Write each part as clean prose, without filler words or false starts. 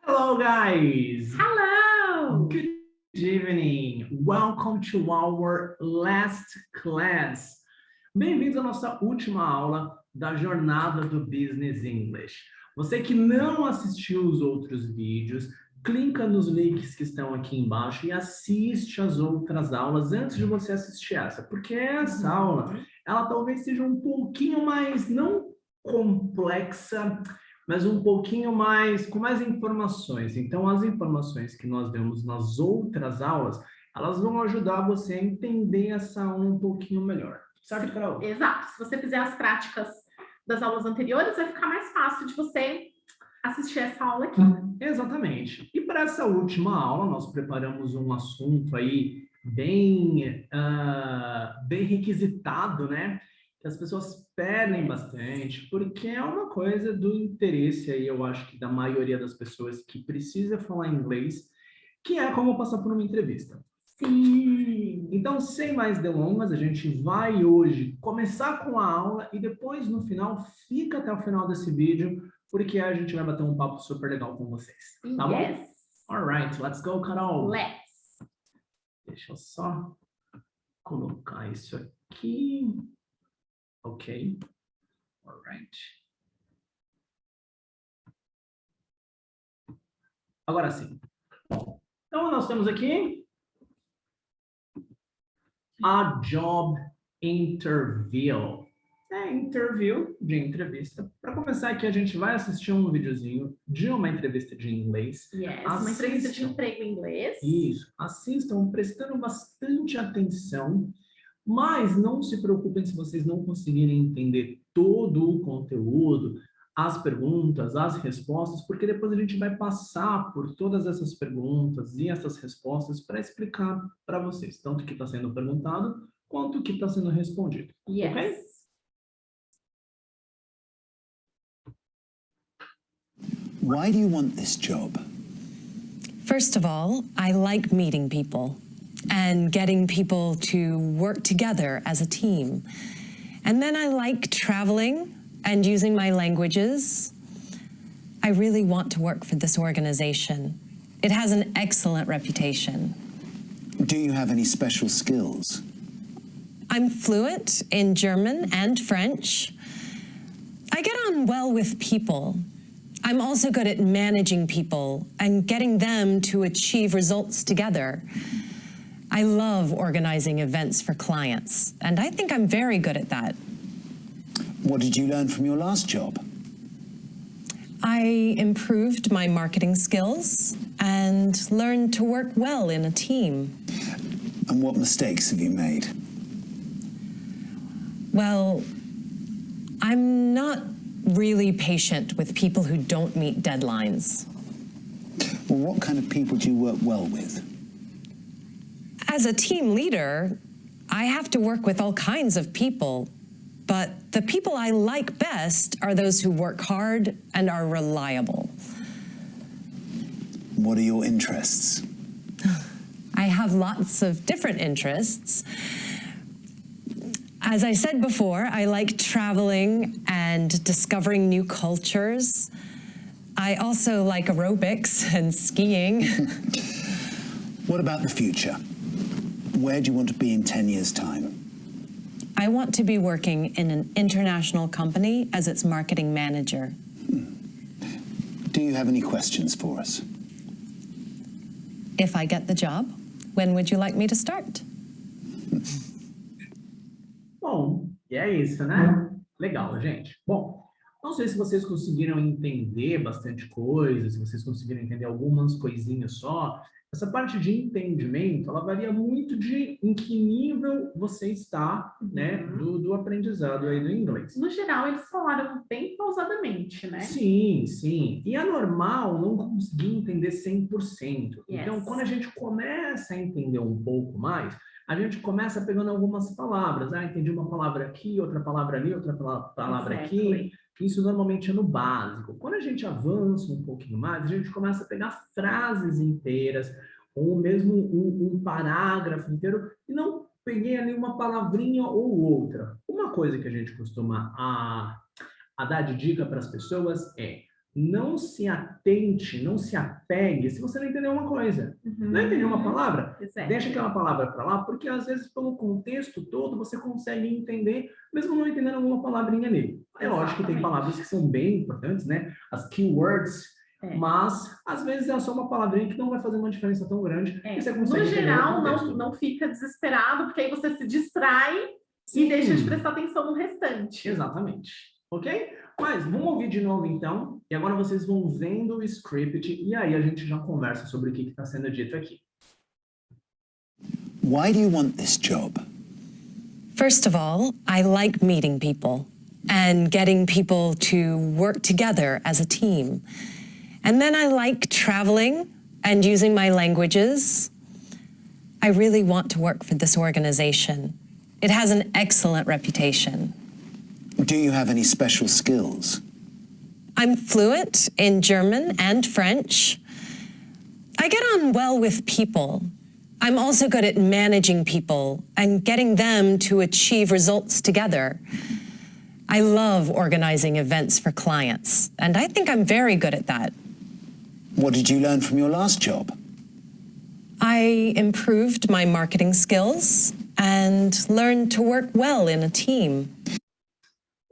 Hello, guys. Hello! Good evening. Welcome to our last class. Bem-vindos à nossa última aula da jornada do Business English. Você que não assistiu os outros vídeos, clica nos links que estão aqui embaixo e assiste as outras aulas antes de você assistir essa, porque essa aula, ela talvez seja um pouquinho mais, não complexa, mas um pouquinho mais, com mais informações. Então, as informações que nós demos nas outras aulas, elas vão ajudar você a entender essa aula um pouquinho melhor. Certo, Carol? Exato. Se você fizer as práticas das aulas anteriores, vai ficar mais fácil de você assistir essa aula aqui. Exatamente. E para essa última aula, nós preparamos um assunto aí bem requisitado, né? Que as pessoas pedem bastante, porque é uma coisa do interesse aí, eu acho que da maioria das pessoas que precisa falar inglês, que é como passar por uma entrevista. Sim! Então, sem mais delongas, a gente vai hoje começar com a aula e depois, no final, fica até o final desse vídeo, porque a gente vai bater um papo super legal com vocês. Tá bom? Yes! Alright, let's go, Carol! Let's! Deixa eu só colocar isso aqui. Ok. Alright. Agora sim. Bom, então, nós temos aqui a job interview. É interview de entrevista. Para começar aqui, a gente vai assistir um videozinho de uma entrevista de inglês. Yes, uma entrevista de emprego em inglês. Isso. Assistam prestando bastante atenção, mas não se preocupem se vocês não conseguirem entender todo o conteúdo, as perguntas, as respostas, porque depois a gente vai passar por todas essas perguntas e essas respostas para explicar para vocês, tanto o que está sendo perguntado, quanto o que está sendo respondido. Yes. Ok? Why do you want this job? First of all, I like meeting people and getting people to work together as a team. And then I like traveling and using my languages. I really want to work for this organization. It has an excellent reputation. Do you have any special skills? I'm fluent in German and French. I get on well with people. I'm also good at managing people and getting them to achieve results together. I love organizing events for clients, and I think I'm very good at that. What did you learn from your last job? I improved my marketing skills and learned to work well in a team. And what mistakes have you made? Well, I'm not really patient with people who don't meet deadlines. Well, what kind of people do you work well with? As a team leader, I have to work with all kinds of people, but the people I like best are those who work hard and are reliable. What are your interests? I have lots of different interests. As I said before, I like traveling and discovering new cultures. I also like aerobics and skiing. What about the future? Where do you want to be in 10 years' time? I want to be working in an international company as its marketing manager. Do you have any questions for us? If I get the job, when would you like me to start? Bom, e é isso, né? Legal, gente. Bom, não sei se vocês conseguiram entender bastante coisa, se vocês conseguiram entender algumas coisinhas só. Essa parte de entendimento, ela varia muito de em que nível você está, né, do aprendizado aí do inglês. No geral, eles falaram bem pausadamente, né? Sim, sim. E é normal não conseguir entender 100%. Yes. Então, quando a gente começa a entender um pouco mais, a gente começa pegando algumas palavras. Ah, entendi uma palavra aqui, outra palavra ali, outra palavra aqui. Isso normalmente é no básico. Quando a gente avança um pouquinho mais, a gente começa a pegar frases inteiras, ou mesmo um parágrafo inteiro, e não peguei ali uma palavrinha ou outra. Uma coisa que a gente costuma a dar de dica para as pessoas é: Não se atente, não se apegue se você não entendeu uma coisa. Não entendeu uma palavra? Deixa aquela palavra para lá, porque às vezes pelo contexto todo você consegue entender, mesmo não entendendo alguma palavrinha ali. É lógico que tem palavras que são bem importantes, né? As keywords, mas às vezes é só uma palavrinha que não vai fazer uma diferença tão grande. E você consegue no geral, entender o contexto. não fica desesperado, porque aí você se distrai e deixa de prestar atenção no restante. Exatamente. Ok? Mas vamos ouvir de novo então, e agora vocês vão vendo o script e aí a gente já conversa sobre o que está sendo dito aqui. Why do you want this job? First of all, I like meeting people and getting people to work together as a team. And then I like traveling and using my languages. I really want to work for this organization. It has an excellent reputation. Do you have any special skills? I'm fluent in German and French. I get on well with people. I'm also good at managing people and getting them to achieve results together. I love organizing events for clients, and I think I'm very good at that. What did you learn from your last job? I improved my marketing skills and learned to work well in a team.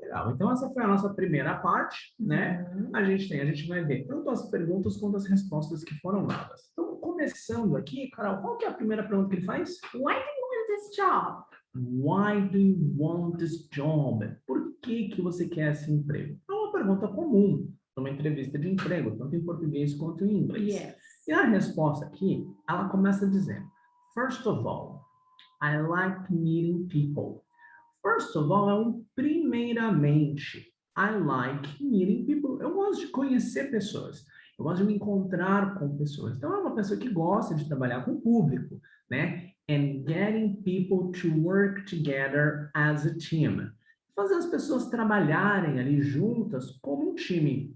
Legal, então essa foi a nossa primeira parte, né? A gente vai ver tanto as perguntas quanto as respostas que foram dadas. Então, começando aqui, Carol, qual que é a primeira pergunta que ele faz? Why do you want this job? Why do you want this job? Por que você quer esse emprego? É uma pergunta comum numa entrevista de emprego, tanto em português quanto em inglês. Yes. E a resposta aqui, ela começa dizendo, first of all, I like meeting people. First of all, é um primeiramente. I like meeting people. Eu gosto de conhecer pessoas. Eu gosto de me encontrar com pessoas. Então, é uma pessoa que gosta de trabalhar com o público, né? And getting people to work together as a team. Fazer as pessoas trabalharem ali juntas como um time.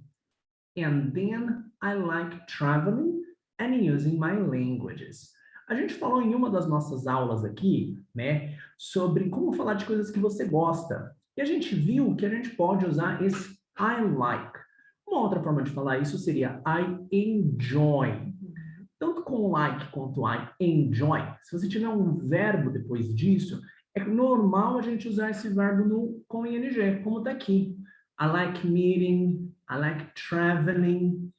And then I like traveling and using my languages. A gente falou em uma das nossas aulas aqui, né, sobre como falar de coisas que você gosta. E a gente viu que a gente pode usar esse I like. Uma outra forma de falar isso seria I enjoy. Tanto com like quanto I enjoy. Se você tiver um verbo depois disso, é normal a gente usar esse verbo com ing, como está aqui. I like meeting, I like traveling.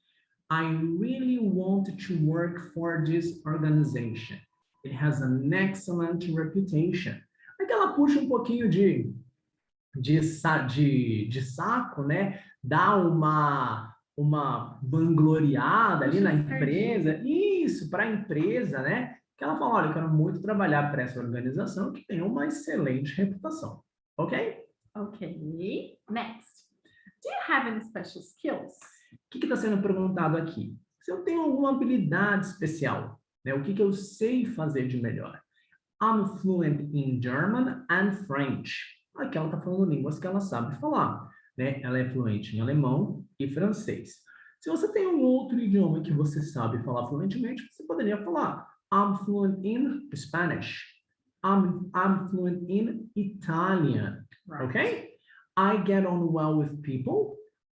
I really want to work for this organization. It has an excellent reputation. Aqui ela puxa um pouquinho de saco, né? Dá uma vangloriada ali na empresa. Isso, para a empresa, né? Que ela fala, olha, eu quero muito trabalhar para essa organização que tem uma excelente reputação. Ok? Ok. Next. Do you have any special skills? O que está sendo perguntado aqui? Se eu tenho alguma habilidade especial, né? O que eu sei fazer de melhor? I'm fluent in German and French. Aqui ela está falando línguas que ela sabe falar, né? Ela é fluente em alemão e francês. Se você tem um outro idioma que você sabe falar fluentemente, você poderia falar I'm fluent in Spanish. I'm fluent in Italian. Right. Okay? I get on well with people.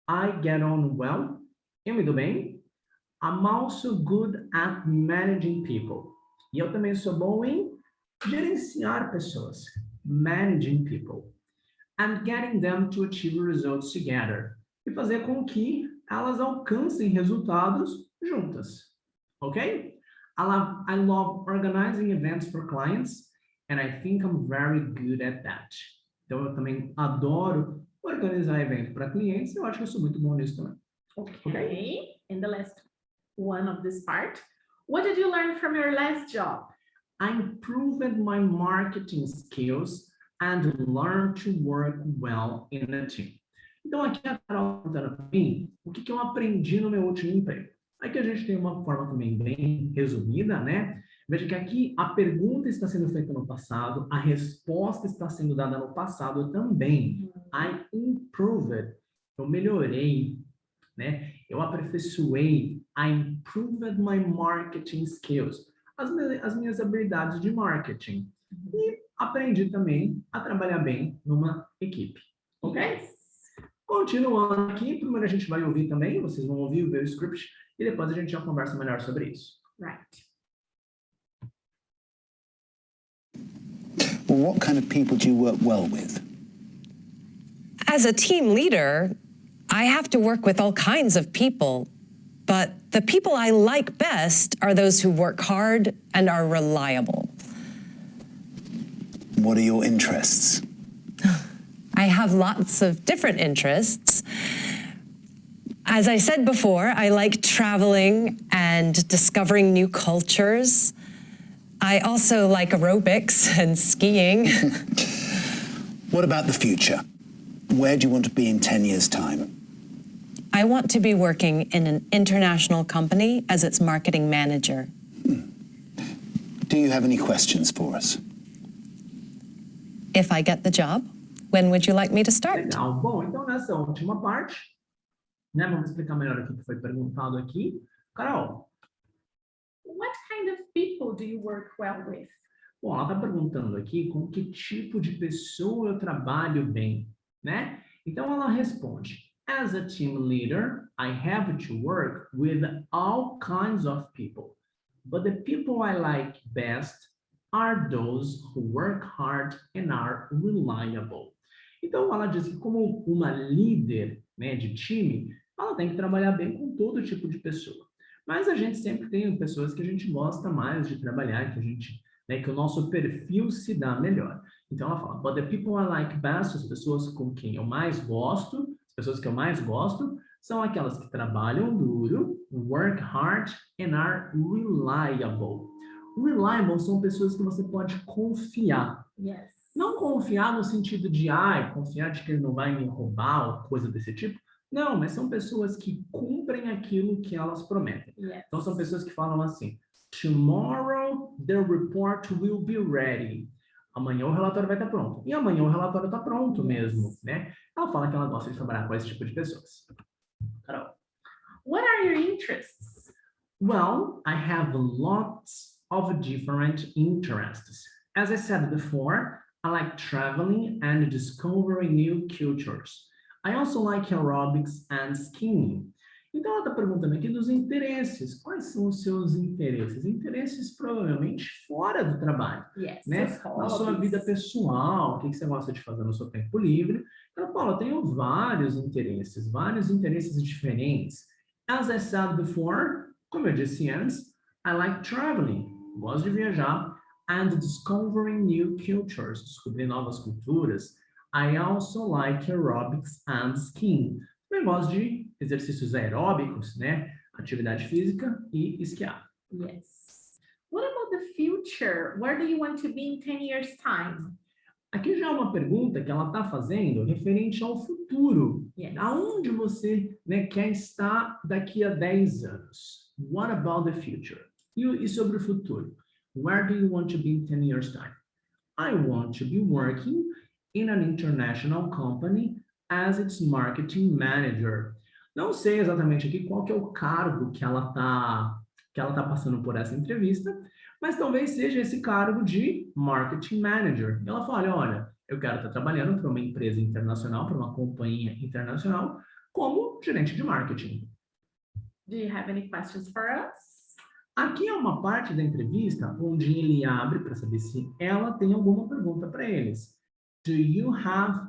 I get on well. Eu me dou bem. I'm also good at managing people. E eu também sou bom em gerenciar pessoas. Managing people. And getting them to achieve results together. E fazer com que elas alcancem resultados juntas. Ok? I love organizing events for clients. And I think I'm very good at that. Então, eu também adoro organizar eventos para clientes. Eu acho que eu sou muito bom nisso também. Okay. And the last one of this part. What did you learn from your last job? I improved my marketing skills and learned to work well in a team. Então, aqui a Carol perguntando para mim o que eu aprendi no meu último emprego. Aqui a gente tem uma forma também bem resumida, né? Veja que aqui a pergunta está sendo feita no passado, a resposta está sendo dada no passado também. I improved. Eu melhorei, né? Eu aperfeiçoei. I improved my marketing skills. As minhas habilidades de marketing. E aprendi também a trabalhar bem numa equipe. Ok? Yes. Continuando aqui, primeiro a gente vai ouvir também, vocês vão ouvir, ver o script, e depois a gente já conversa melhor sobre isso. Right. Well, what kind of people do you work well with? As a team leader, I have to work with all kinds of people, but the people I like best are those who work hard and are reliable. What are your interests? I have lots of different interests. As I said before, I like traveling and discovering new cultures. I also like aerobics and skiing. What about the future? Where do you want to be in 10 years' time? I want to be working in an international company as its marketing manager. Do you have any questions for us? If I get the job, when would you like me to start? Legal. Bom, então nessa última parte, né, vamos explicar melhor aqui o que foi perguntado aqui. Carol, What kind of people do you work well with? bom, ela está perguntando aqui com que tipo de pessoa eu trabalho bem, né? Então ela responde: As a team leader, I have to work with all kinds of people, but the people I like best are those who work hard and are reliable. Então ela diz que como uma líder, né, de time, ela tem que trabalhar bem com todo tipo de pessoa. Mas a gente sempre tem pessoas que a gente gosta mais de trabalhar, que a gente, né, que o nosso perfil se dá melhor. Então ela fala, but the people I like best, as pessoas com quem eu mais gosto, as pessoas que eu mais gosto, são aquelas que trabalham duro, work hard and are reliable. Reliable são pessoas que você pode confiar. Yes. Não confiar no sentido de, confiar de que ele não vai me roubar ou coisa desse tipo. Não, mas são pessoas que cumprem aquilo que elas prometem. Yes. Então são pessoas que falam assim, tomorrow the report will be ready. Amanhã o relatório vai estar pronto. E amanhã o relatório está pronto mesmo, né? Ela fala que ela gosta de trabalhar com esse tipo de pessoas. Carol. What are your interests? Well, I have lots of different interests. As I said before, I like traveling and discovering new cultures. I also like aerobics and skiing. Então ela está perguntando aqui dos interesses. Quais são os seus interesses? Interesses provavelmente fora do trabalho, Yes. né? seus Na sua hobbies. vida pessoal, o que você gosta de fazer no seu tempo livre. Ela fala, eu tenho vários interesses diferentes. As I said before, como eu disse antes, I like traveling, gosto de viajar, and discovering new cultures, descobrir novas culturas. I also like aerobics and skiing. Eu gosto de exercícios aeróbicos, né? Atividade física e esquiar. Yes. What about the future? Where do you want to be in 10 years' time? Aqui já é uma pergunta que ela está fazendo referente ao futuro. Yes. Aonde você, né, quer estar daqui a 10 anos? What about the future? E sobre o futuro? Where do you want to be in 10 years' time? I want to be working in an international company as its marketing manager. Não sei exatamente aqui qual que é o cargo que ela tá passando por essa entrevista, mas talvez seja esse cargo de marketing manager. Ela fala, olha, eu quero estar trabalhando para uma empresa internacional, para uma companhia internacional, como gerente de marketing. Do you have any questions for us? Aqui é uma parte da entrevista onde ele abre para saber se ela tem alguma pergunta para eles. Do you have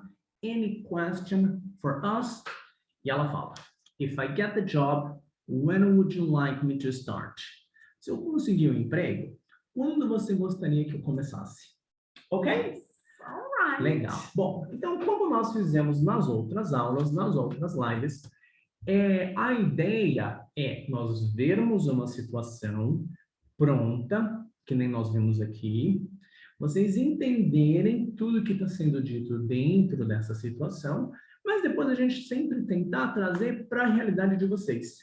any question for us? E ela fala, if I get the job, when would you like me to start? Se eu conseguir um emprego, quando você gostaria que eu começasse? Ok? All right. Legal. Bom, então como nós fizemos nas outras aulas, nas outras lives, a ideia é nós vermos uma situação pronta, que nem nós vimos aqui, vocês entenderem tudo que está sendo dito dentro dessa situação, mas depois a gente sempre tentar trazer para a realidade de vocês.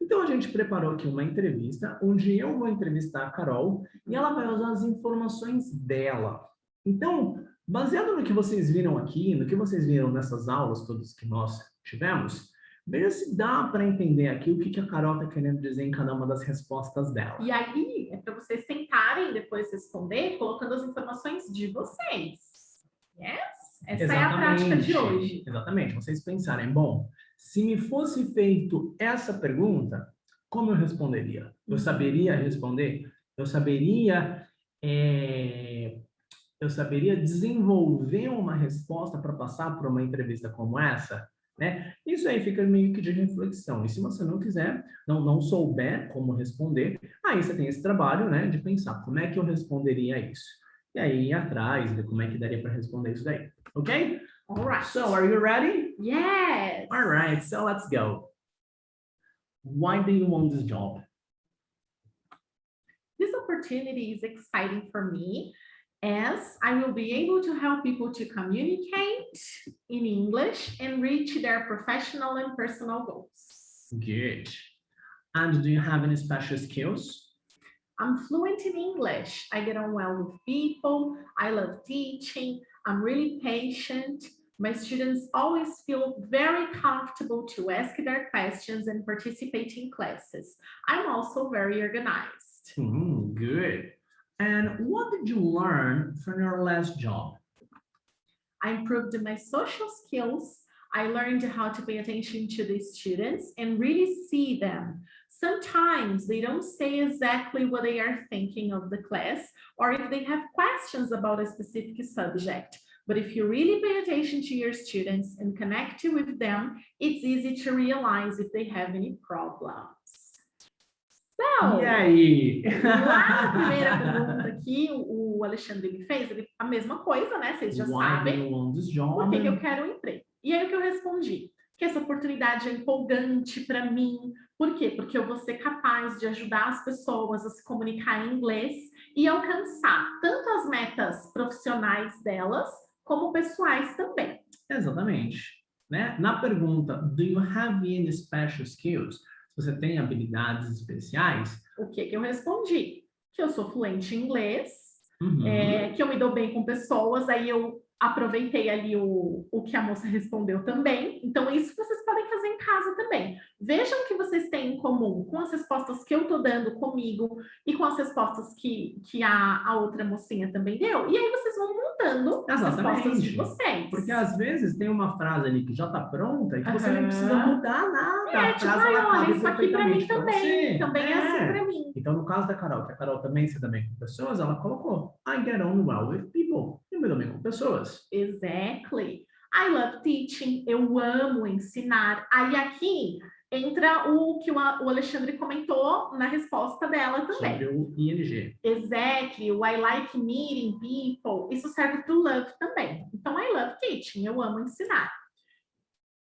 Então a gente preparou aqui uma entrevista, onde eu vou entrevistar a Carol e ela vai usar as informações dela. Então, baseado no que vocês viram aqui, no que vocês viram nessas aulas todas que nós tivemos, veja se dá para entender aqui o que a Carol está querendo dizer em cada uma das respostas dela. E aí, é para vocês tentarem depois responder colocando as informações de vocês. Yes? Essa é a prática de hoje. Exatamente. Vocês pensarem, bom, se me fosse feito essa pergunta, como eu responderia? Eu saberia responder? Eu saberia desenvolver uma resposta para passar por uma entrevista como essa, né? Isso aí fica meio que de reflexão. E se você não quiser, não souber como responder, aí você tem esse trabalho, né, de pensar como é que eu responderia isso. E aí ir atrás, ver como é que daria para responder isso daí. Ok? All right. So, are you ready? Yes. All right, so let's go. Why do you want this job? This opportunity is exciting for me as I will be able to help people to communicate in English and reach their professional and personal goals. Good. And do you have any special skills? I'm fluent in English. I get on well with people. I love teaching. I'm really patient. My students always feel very comfortable to ask their questions and participate in classes. I'm also very organized. Good. And what did you learn from your last job? I improved my social skills. I learned how to pay attention to the students and really see them. Sometimes they don't say exactly what they are thinking of the class, or if they have questions about a specific subject. But if you really pay attention to your students and connect with them, it's easy to realize if they have any problems. So, E aí? lá na primeira pergunta que o Alexandre me fez, a mesma coisa, né? Vocês já Why do sabem. you want this job? Por que eu quero um emprego? E aí o que eu respondi? Que essa oportunidade é empolgante para mim. Por quê? Porque eu vou ser capaz de ajudar as pessoas a se comunicar em inglês e alcançar tanto as metas profissionais delas, como pessoais também. Exatamente. Né? Na pergunta, do you have any special skills? Se você tem habilidades especiais? O que eu respondi? Que eu sou fluente em inglês, que eu me dou bem com pessoas, aí eu aproveitei ali o que a moça respondeu também. Então, isso vocês podem fazer em casa também. Vejam o que vocês têm em comum com as respostas que eu tô dando comigo e com as respostas que a outra mocinha também deu. E aí vocês vão montando as respostas de vocês. Porque às vezes tem uma frase ali que já tá pronta e que você nem precisa mudar nada. A Tipo, frase ela cabe isso aqui para mim perfeitamente pra também. você. Também é assim para mim. Então, no caso da Carol, que a Carol também se dá bem com pessoas, ela colocou I get on well with people. Eu me dou bem com pessoas. Exactly. I love teaching. Eu amo ensinar. Aí aqui entra o que o Alexandre comentou na resposta dela também. Sobre o ING. Exactly. O I like meeting people. Isso serve para o love também. Então, I love teaching. Eu amo ensinar.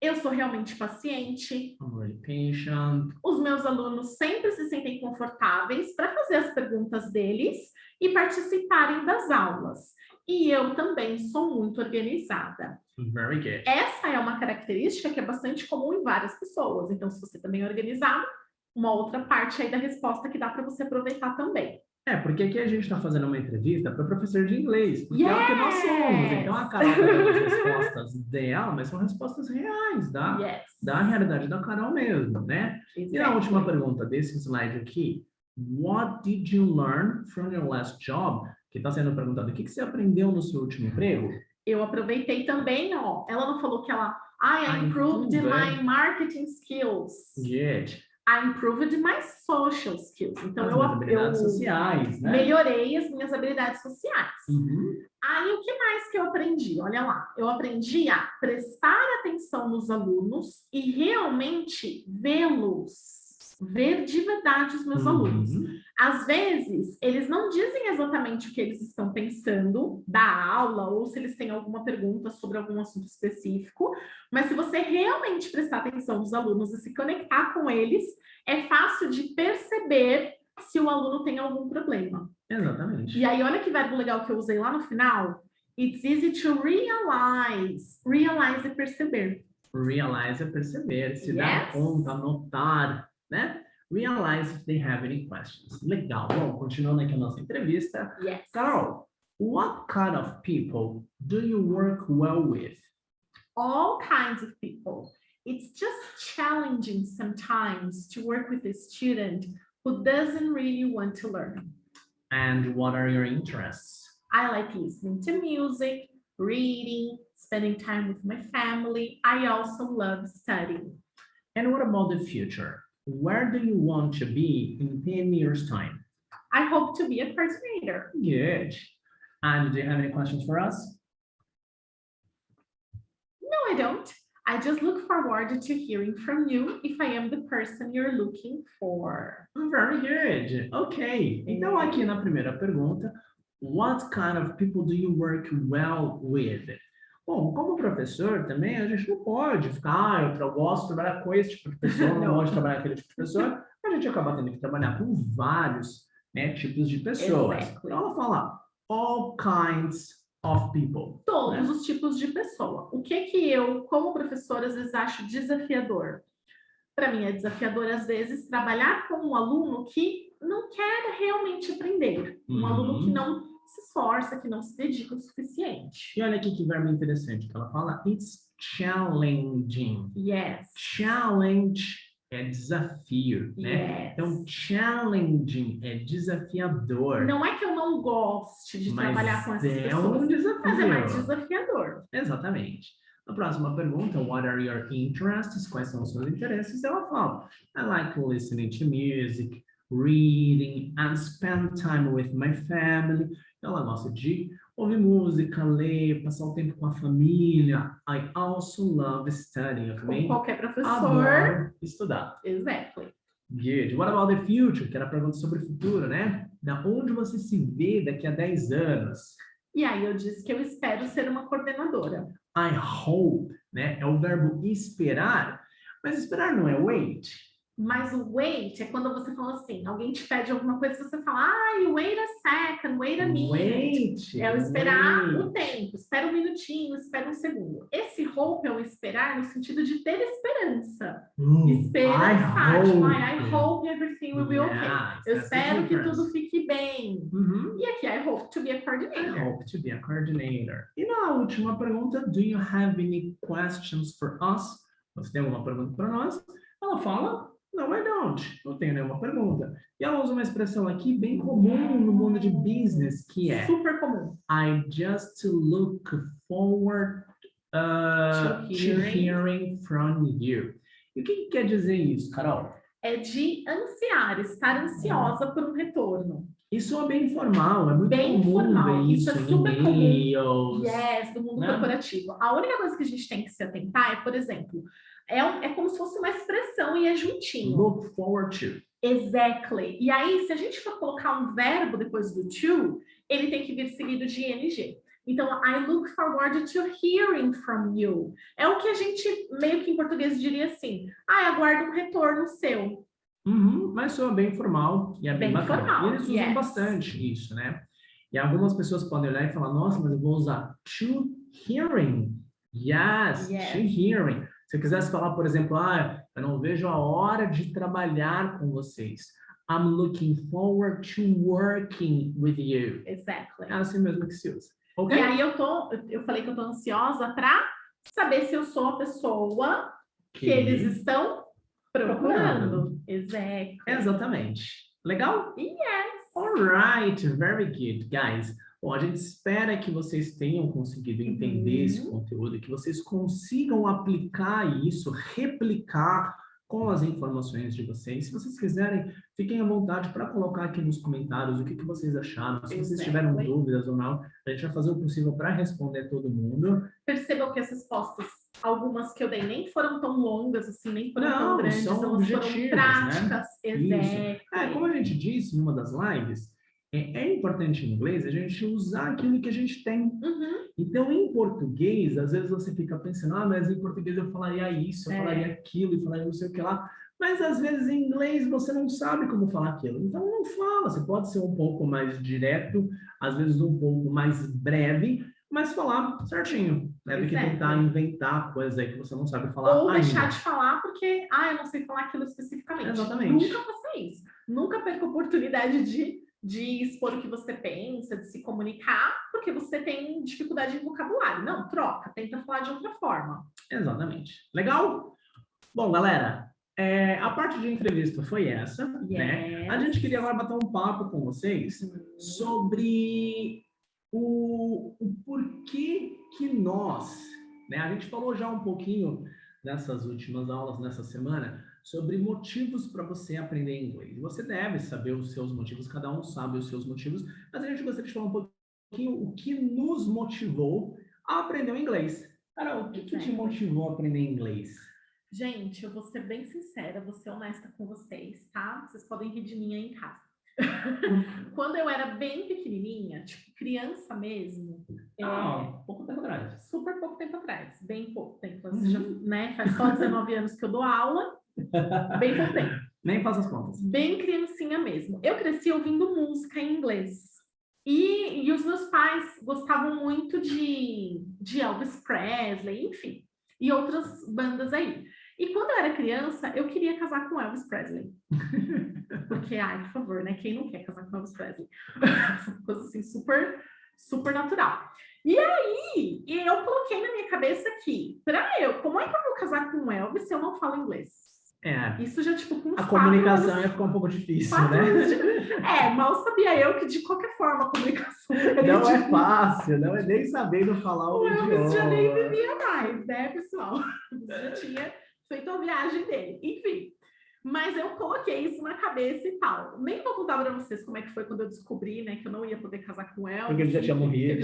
Eu sou realmente paciente. I'm really patient. Os meus alunos sempre se sentem confortáveis para fazer as perguntas deles e participarem das aulas. E eu também sou muito organizada. Very good. Essa é uma característica que é bastante comum em várias pessoas. Então, se você também é organizado, uma outra parte aí da resposta que dá para você aproveitar também. Porque aqui a gente está fazendo uma entrevista para professor de inglês, porque é o que nós somos. Yes! Então a Carol está dando as respostas dela, mas são respostas reais, da realidade da Carol mesmo, né? Exactly. E a última pergunta desse slide aqui, what did you learn from your last job? Que está sendo perguntado, o que você aprendeu no seu último emprego? Eu aproveitei também, ó. Ela não falou que ela, I improved my marketing skills. Good. I improved my social skills. Então, As eu habilidades sociais, né? melhorei as minhas habilidades sociais. Aí, o que mais que eu aprendi? Olha lá, eu aprendi a prestar atenção nos alunos e realmente vê-los. Ver de verdade os meus alunos. Às vezes, eles não dizem exatamente o que eles estão pensando da aula ou se eles têm alguma pergunta sobre algum assunto específico, mas se você realmente prestar atenção nos alunos e se conectar com eles, é fácil de perceber se o aluno tem algum problema. Exatamente. E aí, olha que verbo legal que eu usei lá no final. It's easy to realize. Realize é perceber. Realize é perceber, se dar conta, notar, né? Realize if they have any questions. Legal. Bom, continuando aqui a nossa entrevista. Yes. Carol, what kind of people do you work well with? All kinds of people. It's just challenging sometimes to work with a student who doesn't really want to learn. And what are your interests? I like listening to music, reading, spending time with my family. I also love studying. And what about the future? Where do you want to be in 10 years' time? I hope to be a coordinator. Good. And do you have any questions for us? No, I don't. I just look forward to hearing from you if I am the person you're looking for. Very good. Ok. Então, aqui na primeira pergunta, what kind of people do you work well with? Bom, como professor também, a gente não pode ficar, eu gosto de trabalhar com esse tipo de pessoa, não gosto de trabalhar com aquele tipo de pessoa. A gente acaba tendo que trabalhar com vários, né, tipos de pessoas. Exactly. Então, ela fala all kinds of people. Todos os tipos de pessoa. O que eu, como professora, às vezes acho desafiador? Para mim é desafiador, às vezes, trabalhar com um aluno que não quer realmente aprender. Um aluno que não se esforça, que não se dedica o suficiente. E olha aqui que verbo interessante que ela fala. It's challenging. Yes. Challenge é desafio, né? Yes. Então, challenging é desafiador. Não é que eu não goste de trabalhar com essas pessoas, um desafio. mas é mais desafiador. Exatamente. Na próxima pergunta, what are your interests? Quais são os seus interesses? Ela fala, I like listening to music, reading, and spend time with my family. Ela gosta de ouvir música, ler, passar o tempo com a família. I also love studying. Eu Como também qualquer professor. adoro estudar. Exactly. Good. What about the future? Que era a pergunta sobre o futuro, né? Da onde você se vê daqui a 10 anos? E aí eu disse que eu espero ser uma coordenadora. I hope, né? É o verbo esperar, mas esperar não é wait. Mas o wait é quando você fala assim, alguém te pede alguma coisa, você fala, wait a second, wait a minute. Wait. É o esperar wait. o tempo, espera um minutinho, espera um segundo. Esse hope é o esperar no sentido de ter esperança. Esperança. I hope everything will be okay. Eu espero que tudo fique bem. E aqui, I hope to be a coordinator. I hope to be a coordinator. E na última pergunta, do you have any questions for us? Você tem alguma pergunta para nós? Ela fala, no, I don't. Não tenho nenhuma pergunta. E ela usa uma expressão aqui bem comum no mundo de business, que é super comum. I just look forward to hearing from you. E o que quer dizer isso, Carol? É de ansiar, estar ansiosa por um retorno. Isso é bem formal, é muito bem comum formal. ver Isso é em super comum. e-mails. Yes, do mundo corporativo. A única coisa que a gente tem que se atentar é, por exemplo, é como se fosse uma expressão e é juntinho. Look forward to. Exactly. E aí, se a gente for colocar um verbo depois do to, ele tem que vir seguido de ing. Então, I look forward to hearing from you. É o que a gente, meio que em português, diria assim. Aguardo um retorno seu. Mas soa bem formal e é bem bacana. Formal, E eles usam bastante isso, né? E algumas pessoas podem olhar e falar, nossa, mas eu vou usar to hearing. Yes. To hearing. Se eu quisesse falar, por exemplo, eu não vejo a hora de trabalhar com vocês. I'm looking forward to working with you. Exactly. É assim mesmo que se usa. Okay? E aí eu falei que eu tô ansiosa para saber se eu sou a pessoa que eles estão procurando. Exactly. Exatamente. Legal? Yes. All right, very good, guys. Bom, a gente espera que vocês tenham conseguido entender esse conteúdo, que vocês consigam aplicar isso, replicar com as informações de vocês. Se vocês quiserem, fiquem à vontade para colocar aqui nos comentários o que vocês acharam. Se vocês tiveram dúvidas ou não, a gente vai fazer o possível para responder todo mundo. Percebam que as respostas, algumas que eu dei, nem foram tão longas, assim, nem foram tão grandes, são elas foram práticas. Né? Como a gente disse em uma das lives, é importante em inglês a gente usar aquilo que a gente tem. Então, em português, às vezes você fica pensando, mas em português eu falaria isso, eu falaria aquilo, e falaria não sei o que lá. Mas, às vezes, em inglês, você não sabe como falar aquilo. Então, não fala. Você pode ser um pouco mais direto, às vezes um pouco mais breve, mas falar certinho, né? Do que tentar inventar coisas aí que você não sabe falar ou ainda. deixar de falar porque, eu não sei falar aquilo especificamente. Exatamente. Nunca faça isso. Nunca perca a oportunidade de expor o que você pensa, de se comunicar, porque você tem dificuldade em vocabulário. Não, troca, tenta falar de outra forma. Exatamente. Legal? Bom, galera, a parte de entrevista foi essa, né? A gente queria agora bater um papo com vocês sobre o porquê que nós, né? A gente falou já um pouquinho nessas últimas aulas, nessa semana, sobre motivos para você aprender inglês. Você deve saber os seus motivos, cada um sabe os seus motivos, mas a gente gostaria de falar um pouquinho o que nos motivou a aprender o inglês. Carol, o que te motivou a aprender inglês? Gente, eu vou ser bem sincera, vou ser honesta com vocês, tá? Vocês podem rir de mim aí em casa. Quando eu era bem pequenininha, tipo criança mesmo, Pouco tempo atrás. super pouco tempo atrás, bem pouco tempo, já, né? Faz só 19 anos que eu dou aula, bem pouco tempo. Nem faz as contas. Bem criancinha mesmo. Eu cresci ouvindo música em inglês. E os meus pais gostavam muito de Elvis Presley, enfim, e outras bandas aí. E quando eu era criança, eu queria casar com Elvis Presley. Porque, ai, por favor, né? Quem não quer casar com Elvis Presley? Uma coisa assim, super, super natural. E aí, eu coloquei na minha cabeça que, como é que eu vou casar com Elvis se eu não falo inglês? Isso já, tipo, com uns a comunicação ia ficar um pouco difícil, né? Mal sabia eu que, de qualquer forma, a comunicação não é fácil, não é nem sabendo falar o idioma. Elvis já nem vivia mais, né, pessoal? Já tinha feito a viagem dele. Enfim, mas eu coloquei isso na cabeça e tal. Nem vou contar para vocês como é que foi quando eu descobri, né, que eu não ia poder casar com Elvis. Porque ele já tinha morrido.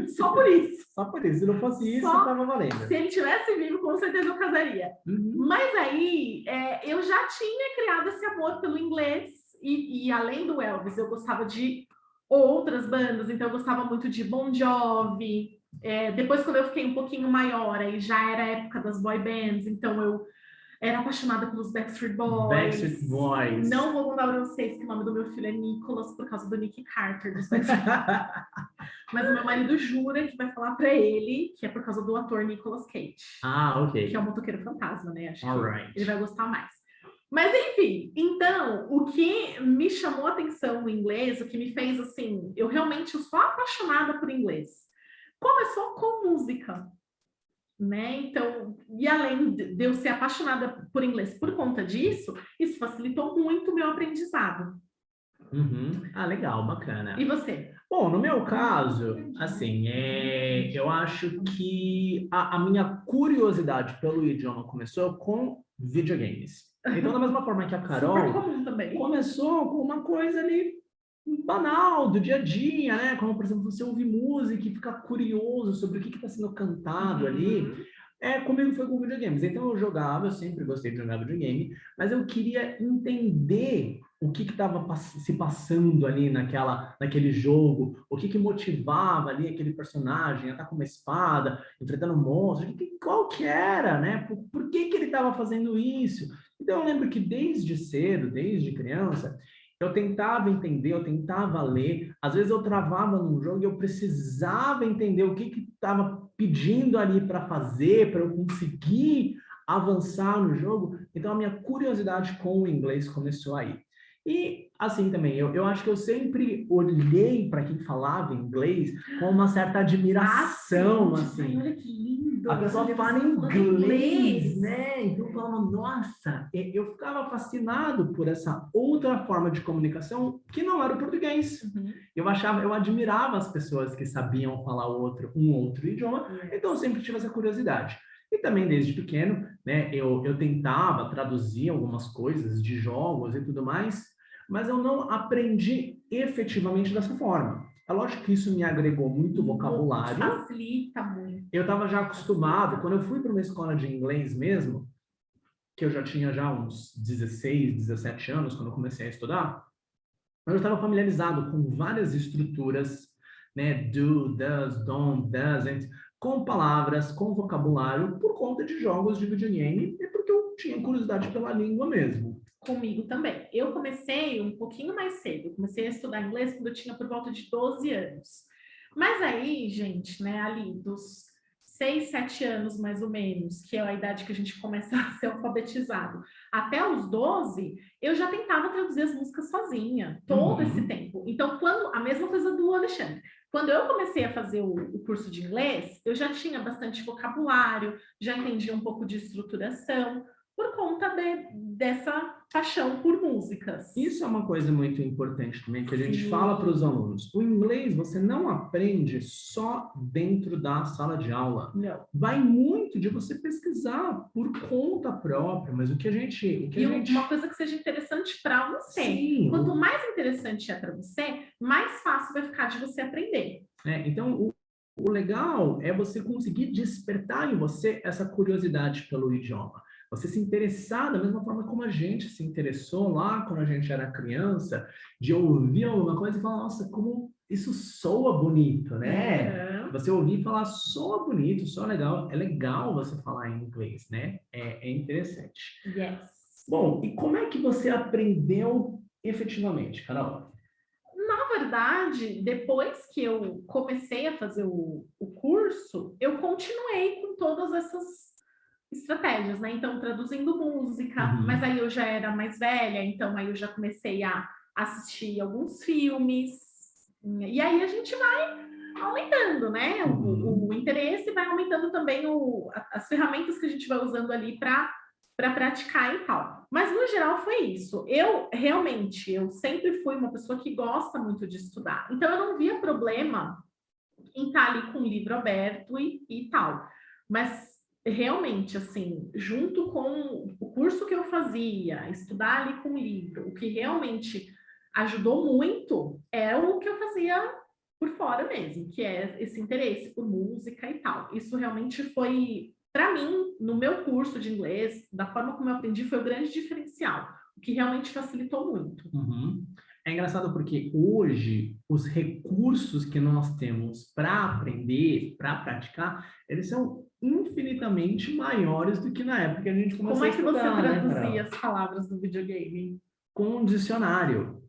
Só por isso. Só por isso. Se não fosse isso, tava valendo. Se ele tivesse vivo, com certeza eu casaria. Mas aí, eu já tinha criado esse amor pelo inglês. E além do Elvis, eu gostava de outras bandas. Então, eu gostava muito de Bon Jovi. Depois, quando eu fiquei um pouquinho maior, aí já era a época das boy bands. Então, eu era apaixonada pelos Backstreet Boys. Backstreet Boys. Não vou contar para vocês que o nome do meu filho é Nicholas por causa do Nick Carter dos Backstreet Boys. Mas o meu marido jura que vai falar para ele que é por causa do ator Nicolas Cage. Ok. Que é o motoqueiro fantasma, né? Acho que ele vai gostar mais. Mas enfim, então, o que me chamou a atenção no inglês, o que me fez assim, eu sou apaixonada por inglês. Começou com música. Né? Então, e além de eu ser apaixonada por inglês por conta disso, isso facilitou muito o meu aprendizado. Legal, bacana. E você? Bom, no meu caso, assim, eu acho que a minha curiosidade pelo idioma começou com videogames. Então, da mesma forma que a Carol, super comum também. Começou com uma coisa ali banal, do dia a dia, né? Como, por exemplo, você ouvir música e ficar curioso sobre o que está sendo cantado ali. Comigo foi com videogames. Então, eu sempre gostei de jogar videogame, mas eu queria entender o que estava se passando ali naquele jogo, o que motivava ali aquele personagem a estar com uma espada, enfrentando um monstro, qual que era, né? Por que ele estava fazendo isso? Então, eu lembro que desde cedo, desde criança, eu tentava entender, eu tentava ler, às vezes eu travava num jogo e eu precisava entender o que estava pedindo ali para fazer, para eu conseguir avançar no jogo. Então, a minha curiosidade com o inglês começou aí. E, assim, também, eu acho que eu sempre olhei para quem falava inglês com uma certa admiração, assim. Olha que lindo! A pessoa fala inglês, né? Então, eu falava, nossa, eu ficava fascinado por essa outra forma de comunicação que não era o português. Eu admirava as pessoas que sabiam falar um outro idioma, então eu sempre tive essa curiosidade. E também, desde pequeno, né, eu tentava traduzir algumas coisas de jogos e tudo mais, mas eu não aprendi efetivamente dessa forma. É lógico que isso me agregou muito vocabulário. Facilita muito. Eu estava já acostumado, quando eu fui para uma escola de inglês mesmo, que eu já tinha já uns 16, 17 anos, quando eu comecei a estudar, eu estava familiarizado com várias estruturas, né, do, does, don't, doesn't, com palavras, com vocabulário, por conta de jogos de videogame e porque eu tinha curiosidade pela língua mesmo. Comigo também. Eu comecei um pouquinho mais cedo. Eu comecei a estudar inglês quando eu tinha por volta de 12 anos. Mas aí, gente, né, ali dos 6, 7 anos mais ou menos, que é a idade que a gente começa a ser alfabetizado, até os 12, eu já tentava traduzir as músicas sozinha, todo esse tempo. Então, a mesma coisa do Alexandre. Quando eu comecei a fazer o curso de inglês, eu já tinha bastante vocabulário, já entendia um pouco de estruturação, por conta dessa paixão por música. músicas. Isso é uma coisa muito importante também, que a gente Sim. fala para os alunos. O inglês você não aprende só dentro da sala de aula. Não. Vai muito de você pesquisar por conta própria, mas o que a gente... Uma coisa que seja interessante para você. Sim. Quanto mais interessante é para você, mais fácil vai ficar de você aprender. Então, o legal é você conseguir despertar em você essa curiosidade pelo idioma. Você se interessar da mesma forma como a gente se interessou lá quando a gente era criança, de ouvir alguma coisa e falar, nossa, como isso soa bonito, né? Você ouvir e falar, soa bonito, soa legal. É legal você falar em inglês, né? É interessante. Yes. Bom, e como é que você aprendeu efetivamente, Carol? Na verdade, depois que eu comecei a fazer o curso, eu continuei com todas essas estratégias, né? Então, traduzindo música, mas aí eu já era mais velha, então aí eu já comecei a assistir alguns filmes, e aí a gente vai aumentando, né? O interesse vai aumentando também as ferramentas que a gente vai usando ali para praticar e tal. Mas, no geral, foi isso. Eu sempre fui uma pessoa que gosta muito de estudar. Então, eu não via problema em estar ali com o livro aberto e tal. Mas, realmente, assim, junto com o curso que eu fazia, estudar ali com o livro, o que realmente ajudou muito é o que eu fazia por fora mesmo, que é esse interesse por música e tal. Isso realmente foi... Para mim, no meu curso de inglês, da forma como eu aprendi, foi o grande diferencial, o que realmente facilitou muito. É engraçado porque hoje os recursos que nós temos para aprender, para praticar, eles são infinitamente maiores do que na época que a gente começou a estudar. Como é que você traduzia né, as palavras do videogame? Com um dicionário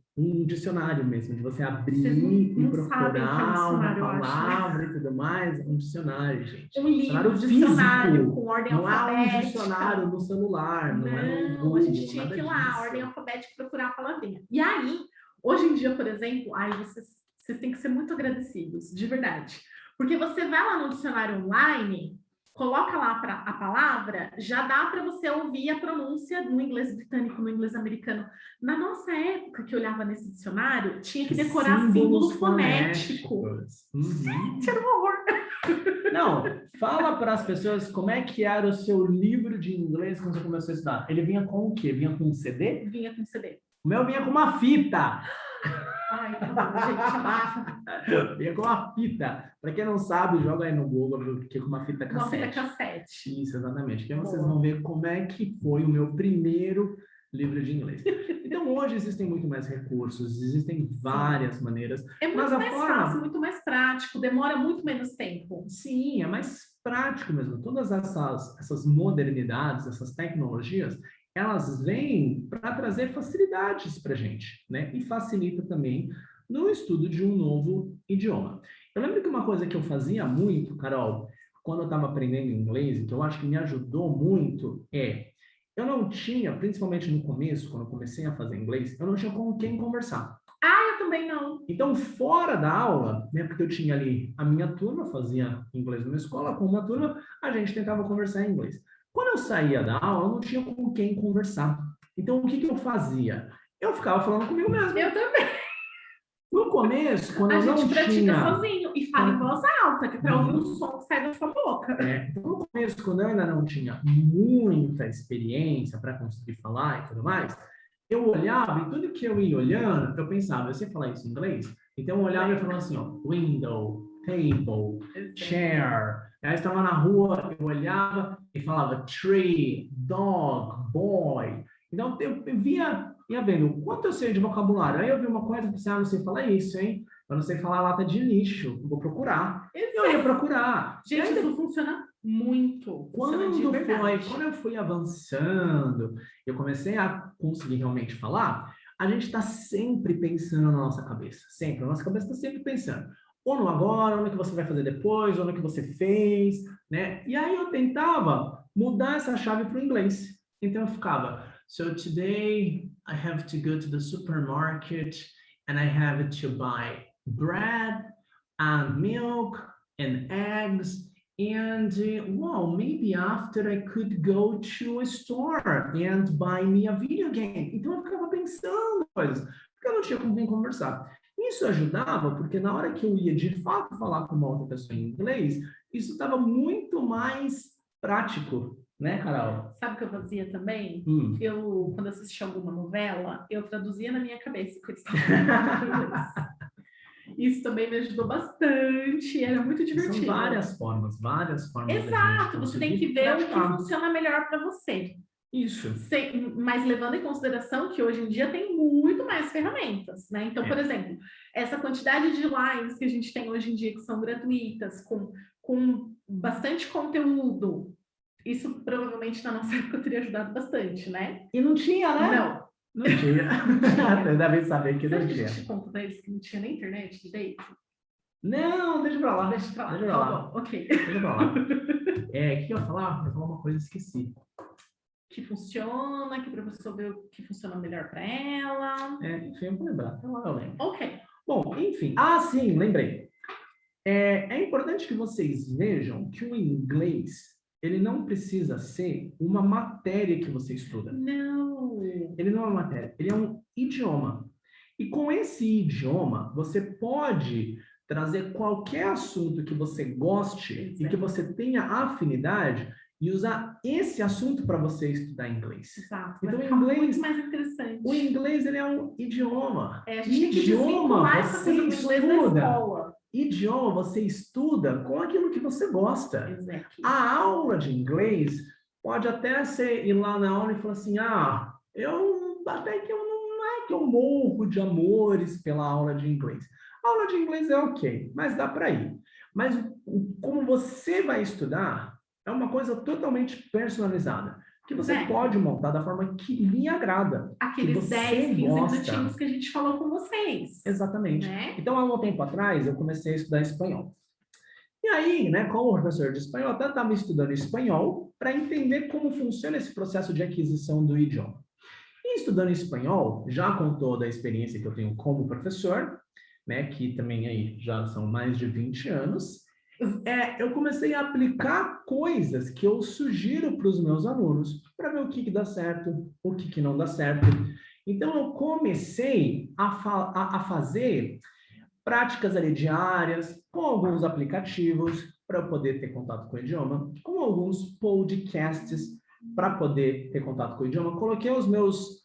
mesmo, de você abrir não e procurar uma dicionário, palavra e tudo mais. Um dicionário, gente. Um livro, dicionário físico, com ordem não alfabética. É um dicionário no celular, não é no Google, a gente tinha nada que ir lá, disso. ordem alfabética, procurar a palavrinha. E aí, hoje em dia, por exemplo, vocês têm que ser muito agradecidos, de verdade. Porque você vai lá no dicionário online, coloca lá a palavra, já dá para você ouvir a pronúncia no inglês britânico, no inglês americano. Na nossa época, que eu olhava nesse dicionário, tinha que decorar símbolo fonético. Gente, era um horror. Não, fala para as pessoas como é que era o seu livro de inglês quando você começou a estudar. Ele vinha com o quê? Vinha com um CD? Vinha com CD. O meu vinha com uma fita. Ai, tá bom, gente, abafa. Vinha com uma fita. Para quem não sabe, joga aí no Google, porque com uma fita cassete. Uma fita cassete. Isso, exatamente. Que aí vocês vão ver como é que foi o meu primeiro livro de inglês. Então, hoje existem muito mais recursos, existem várias maneiras. É muito mais fácil, muito mais prático, demora muito menos tempo. Sim, é mais prático mesmo. Todas essas modernidades, essas tecnologias, elas vêm para trazer facilidades para a gente, né? E facilita também no estudo de um novo idioma. Eu lembro que uma coisa que eu fazia muito, Carol, quando eu estava aprendendo inglês, e que eu acho que me ajudou muito, eu não tinha, principalmente no começo, quando eu comecei a fazer inglês, eu não tinha com quem conversar. Eu também não. Então, fora da aula, né, porque eu tinha ali a minha turma, fazia inglês numa escola, com uma turma, a gente tentava conversar em inglês. Quando eu saía da aula, eu não tinha com quem conversar. Então, o que eu fazia? Eu ficava falando comigo mesmo. Eu também. No começo, quando eu não tinha... A gente pratica sozinho e fala em voz alta, que é para ouvir o som que sai da sua boca. Então, no começo, quando eu ainda não tinha muita experiência para conseguir falar e tudo mais, eu olhava e tudo que eu ia olhando, eu pensava, eu sei falar isso em inglês? Então, eu olhava e falava assim, ó, window, table, chair. Aí, estava na rua, eu olhava e falava tree, dog, boy. Então, eu ia vendo o quanto eu sei de vocabulário. Aí eu vi uma coisa e pensei, não sei falar isso, hein? Eu não sei falar lata de lixo, vou procurar. Eu ia procurar. Gente, isso funciona muito. Quando eu fui avançando, eu comecei a conseguir realmente falar, a gente está sempre pensando na nossa cabeça. Sempre. A nossa cabeça está sempre pensando. Ou no agora, ou no que você vai fazer depois, ou no que você fez, né? E aí eu tentava mudar essa chave para o inglês. Então eu ficava, so today I have to go to the supermarket and I have to buy bread and milk and eggs And well, maybe after I could go to a store and buy me a video game. Então eu ficava pensando coisas, porque eu não tinha com quem conversar. Isso ajudava, porque na hora que eu ia de fato falar com uma outra pessoa em inglês, isso estava muito mais prático, né, Carol? Sabe o que eu fazia também? Quando assistia alguma novela, eu traduzia na minha cabeça o que eles estavam falando em inglês. Isso também me ajudou bastante, era muito divertido. São várias formas Exato, você tem que ver o que funciona melhor para você. Isso. Mas levando em consideração que hoje em dia tem muito mais ferramentas, né? Então, por exemplo, essa quantidade de lives que a gente tem hoje em dia que são gratuitas, com bastante conteúdo, isso provavelmente na nossa época teria ajudado bastante, né? E não tinha, né? Não tinha. Vocês devem saber que não tinha. Você te conta deles que não tinha nem internet direito? Não, deixa pra lá. Deixa pra lá. Deixa pra lá. Bom, ok. Deixa pra lá. O que eu ia falar? Eu ia falar uma coisa e esqueci. Que funciona, que para pessoa ver o que funciona melhor para ela. Enfim, eu vou lembrar. Eu lembro. Ok. Bom, enfim. Sim, lembrei. É importante que vocês vejam que o inglês, ele não precisa ser uma matéria que você estuda. Não. Ele não é uma matéria, ele é um idioma. E com esse idioma, você pode trazer qualquer assunto que você goste e que você tenha afinidade e usar esse assunto para você estudar inglês. Exato. Então, o inglês, muito mais interessante. O inglês, ele é um idioma. A gente tem que desvincular essa coisa do inglês da escola. Idioma, você estuda com aquilo que você gosta. Exactly. A aula de inglês pode até ser ir lá na aula e falar assim, até que não é que eu morro de amores pela aula de inglês. A aula de inglês é ok, mas dá para ir. Mas como você vai estudar é uma coisa totalmente personalizada, que você pode montar da forma que lhe agrada. Aqueles 10, 15 minutinhos que a gente falou com vocês. Exatamente. Né? Então, há um tempo atrás, eu comecei a estudar espanhol. E aí, né, como professor de espanhol, eu até estava estudando espanhol para entender como funciona esse processo de aquisição do idioma. E estudando espanhol, já com toda a experiência que eu tenho como professor, né, que também aí já são mais de 20 anos, eu comecei a aplicar coisas que eu sugiro para os meus alunos, para ver o que dá certo, o que não dá certo. Então, eu comecei a fazer práticas ali diárias, com alguns aplicativos, para eu poder ter contato com o idioma, com alguns podcasts, para poder ter contato com o idioma. Coloquei os meus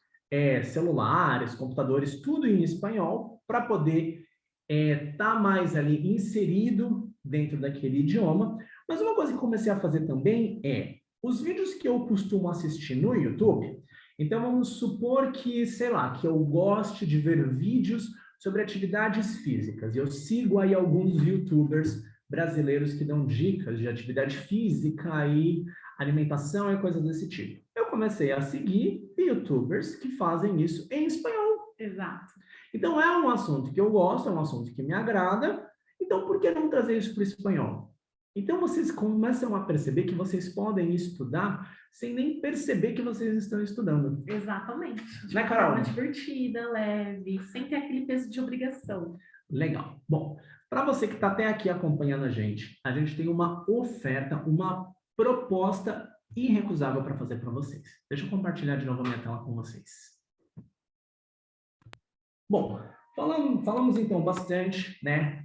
celulares, computadores, tudo em espanhol, para poder estar mais ali inserido dentro daquele idioma. Mas uma coisa que comecei a fazer também os vídeos que eu costumo assistir no YouTube. Então, vamos supor que, sei lá, que eu goste de ver vídeos sobre atividades físicas. Eu sigo aí alguns YouTubers brasileiros que dão dicas de atividade física e alimentação e coisas desse tipo. Eu comecei a seguir YouTubers que fazem isso em espanhol. Exato. Então, é um assunto que eu gosto, é um assunto que me agrada. Então, por que não trazer isso para o espanhol? Então, vocês começam a perceber que vocês podem estudar sem nem perceber que vocês estão estudando. Exatamente. Né, Carol? De forma divertida, leve, sem ter aquele peso de obrigação. Legal. Bom, para você que está até aqui acompanhando a gente tem uma oferta, uma proposta irrecusável para fazer para vocês. Deixa eu compartilhar de novo a minha tela com vocês. Bom, falamos então bastante, né,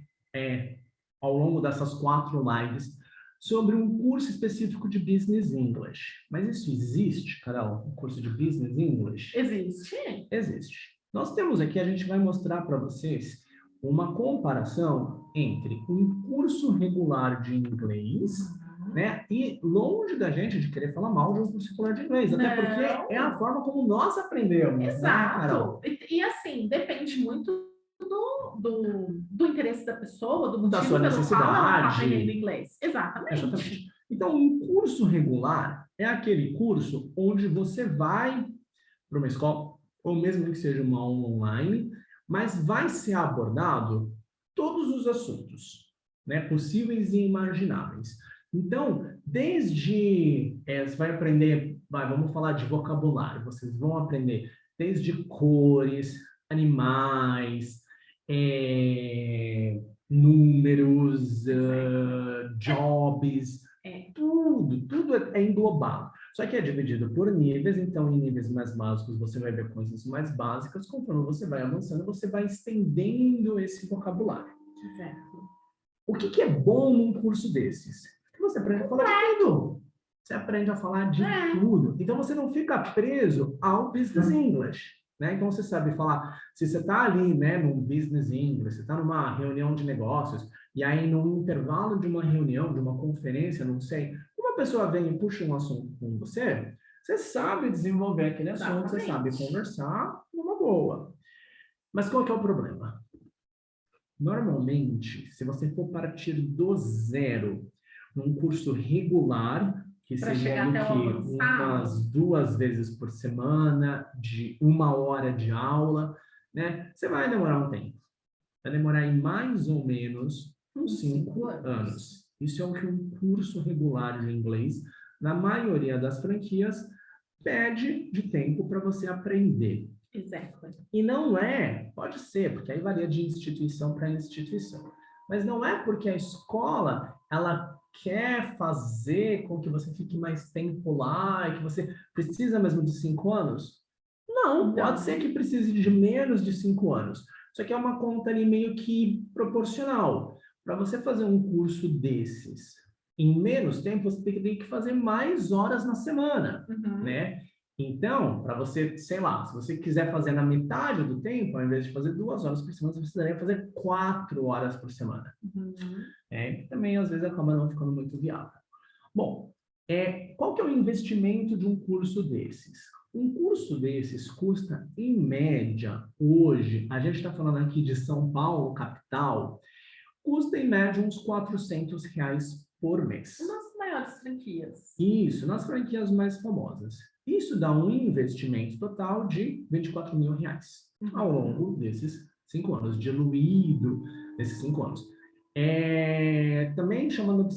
ao longo dessas 4 lives, sobre um curso específico de Business English. Mas isso existe, Carol? Um curso de Business English? Existe? Existe. Nós temos aqui, a gente vai mostrar para vocês uma comparação entre um curso regular de inglês, né, e longe da gente de querer falar mal de um curso regular de inglês, até porque é a forma como nós aprendemos. Exato. Né, Carol? E assim, depende muito do interesse da pessoa, do motivo da sua necessidade. Pelo qual ela está aprendendo inglês. Exatamente. Então, um curso regular é aquele curso onde você vai para uma escola, ou mesmo que seja uma aula online, mas vai ser abordado todos os assuntos, né, possíveis e imagináveis. Então, desde... você vai aprender... vamos falar de vocabulário. Vocês vão aprender desde cores, animais, números, jobs, tudo é englobado. Só que é dividido por níveis, então em níveis mais básicos você vai ver coisas mais básicas, conforme você vai avançando, você vai estendendo esse vocabulário. Exato. O que é bom num curso desses? Que você aprende a falar de tudo. Você aprende a falar de tudo. Então você não fica preso ao business English, né? Então você sabe falar, se você está ali, né, num business English, você está numa reunião de negócios, e aí no intervalo de uma reunião, de uma conferência, não sei, uma pessoa vem e puxa um assunto com você, você sabe desenvolver aquele assunto, você sabe conversar numa boa. Mas qual que é o problema? Normalmente, se você for partir do zero, num curso regular, que seria umas 2 vezes por semana, de 1 hora de aula, né? Você vai demorar um tempo. Vai demorar em mais ou menos uns 5 anos. Isso é o que um curso regular de inglês, na maioria das franquias, pede de tempo para você aprender. Exato. E não é, pode ser, porque aí varia de instituição para instituição, mas não é porque a escola, ela quer fazer com que você fique mais tempo lá e que você precisa mesmo de 5 anos. Não, pode ser que precise de menos de 5 anos. Só que é uma conta ali meio que proporcional. Para você fazer um curso desses em menos tempo, você tem que fazer mais horas na semana, né? Então, para você, sei lá, se você quiser fazer na metade do tempo, ao invés de fazer 2 horas por semana, você precisaria fazer 4 horas por semana. Que também, às vezes, acaba não ficando muito viável. Bom, qual que é o investimento de um curso desses? Um curso desses custa, em média, hoje, a gente está falando aqui de São Paulo, capital, custa, em média, uns R$400 por mês. Nas maiores franquias. Isso, nas franquias mais famosas. Isso dá um investimento total de R$24 mil ao longo desses 5 anos, diluído nesses 5 anos. Também chamando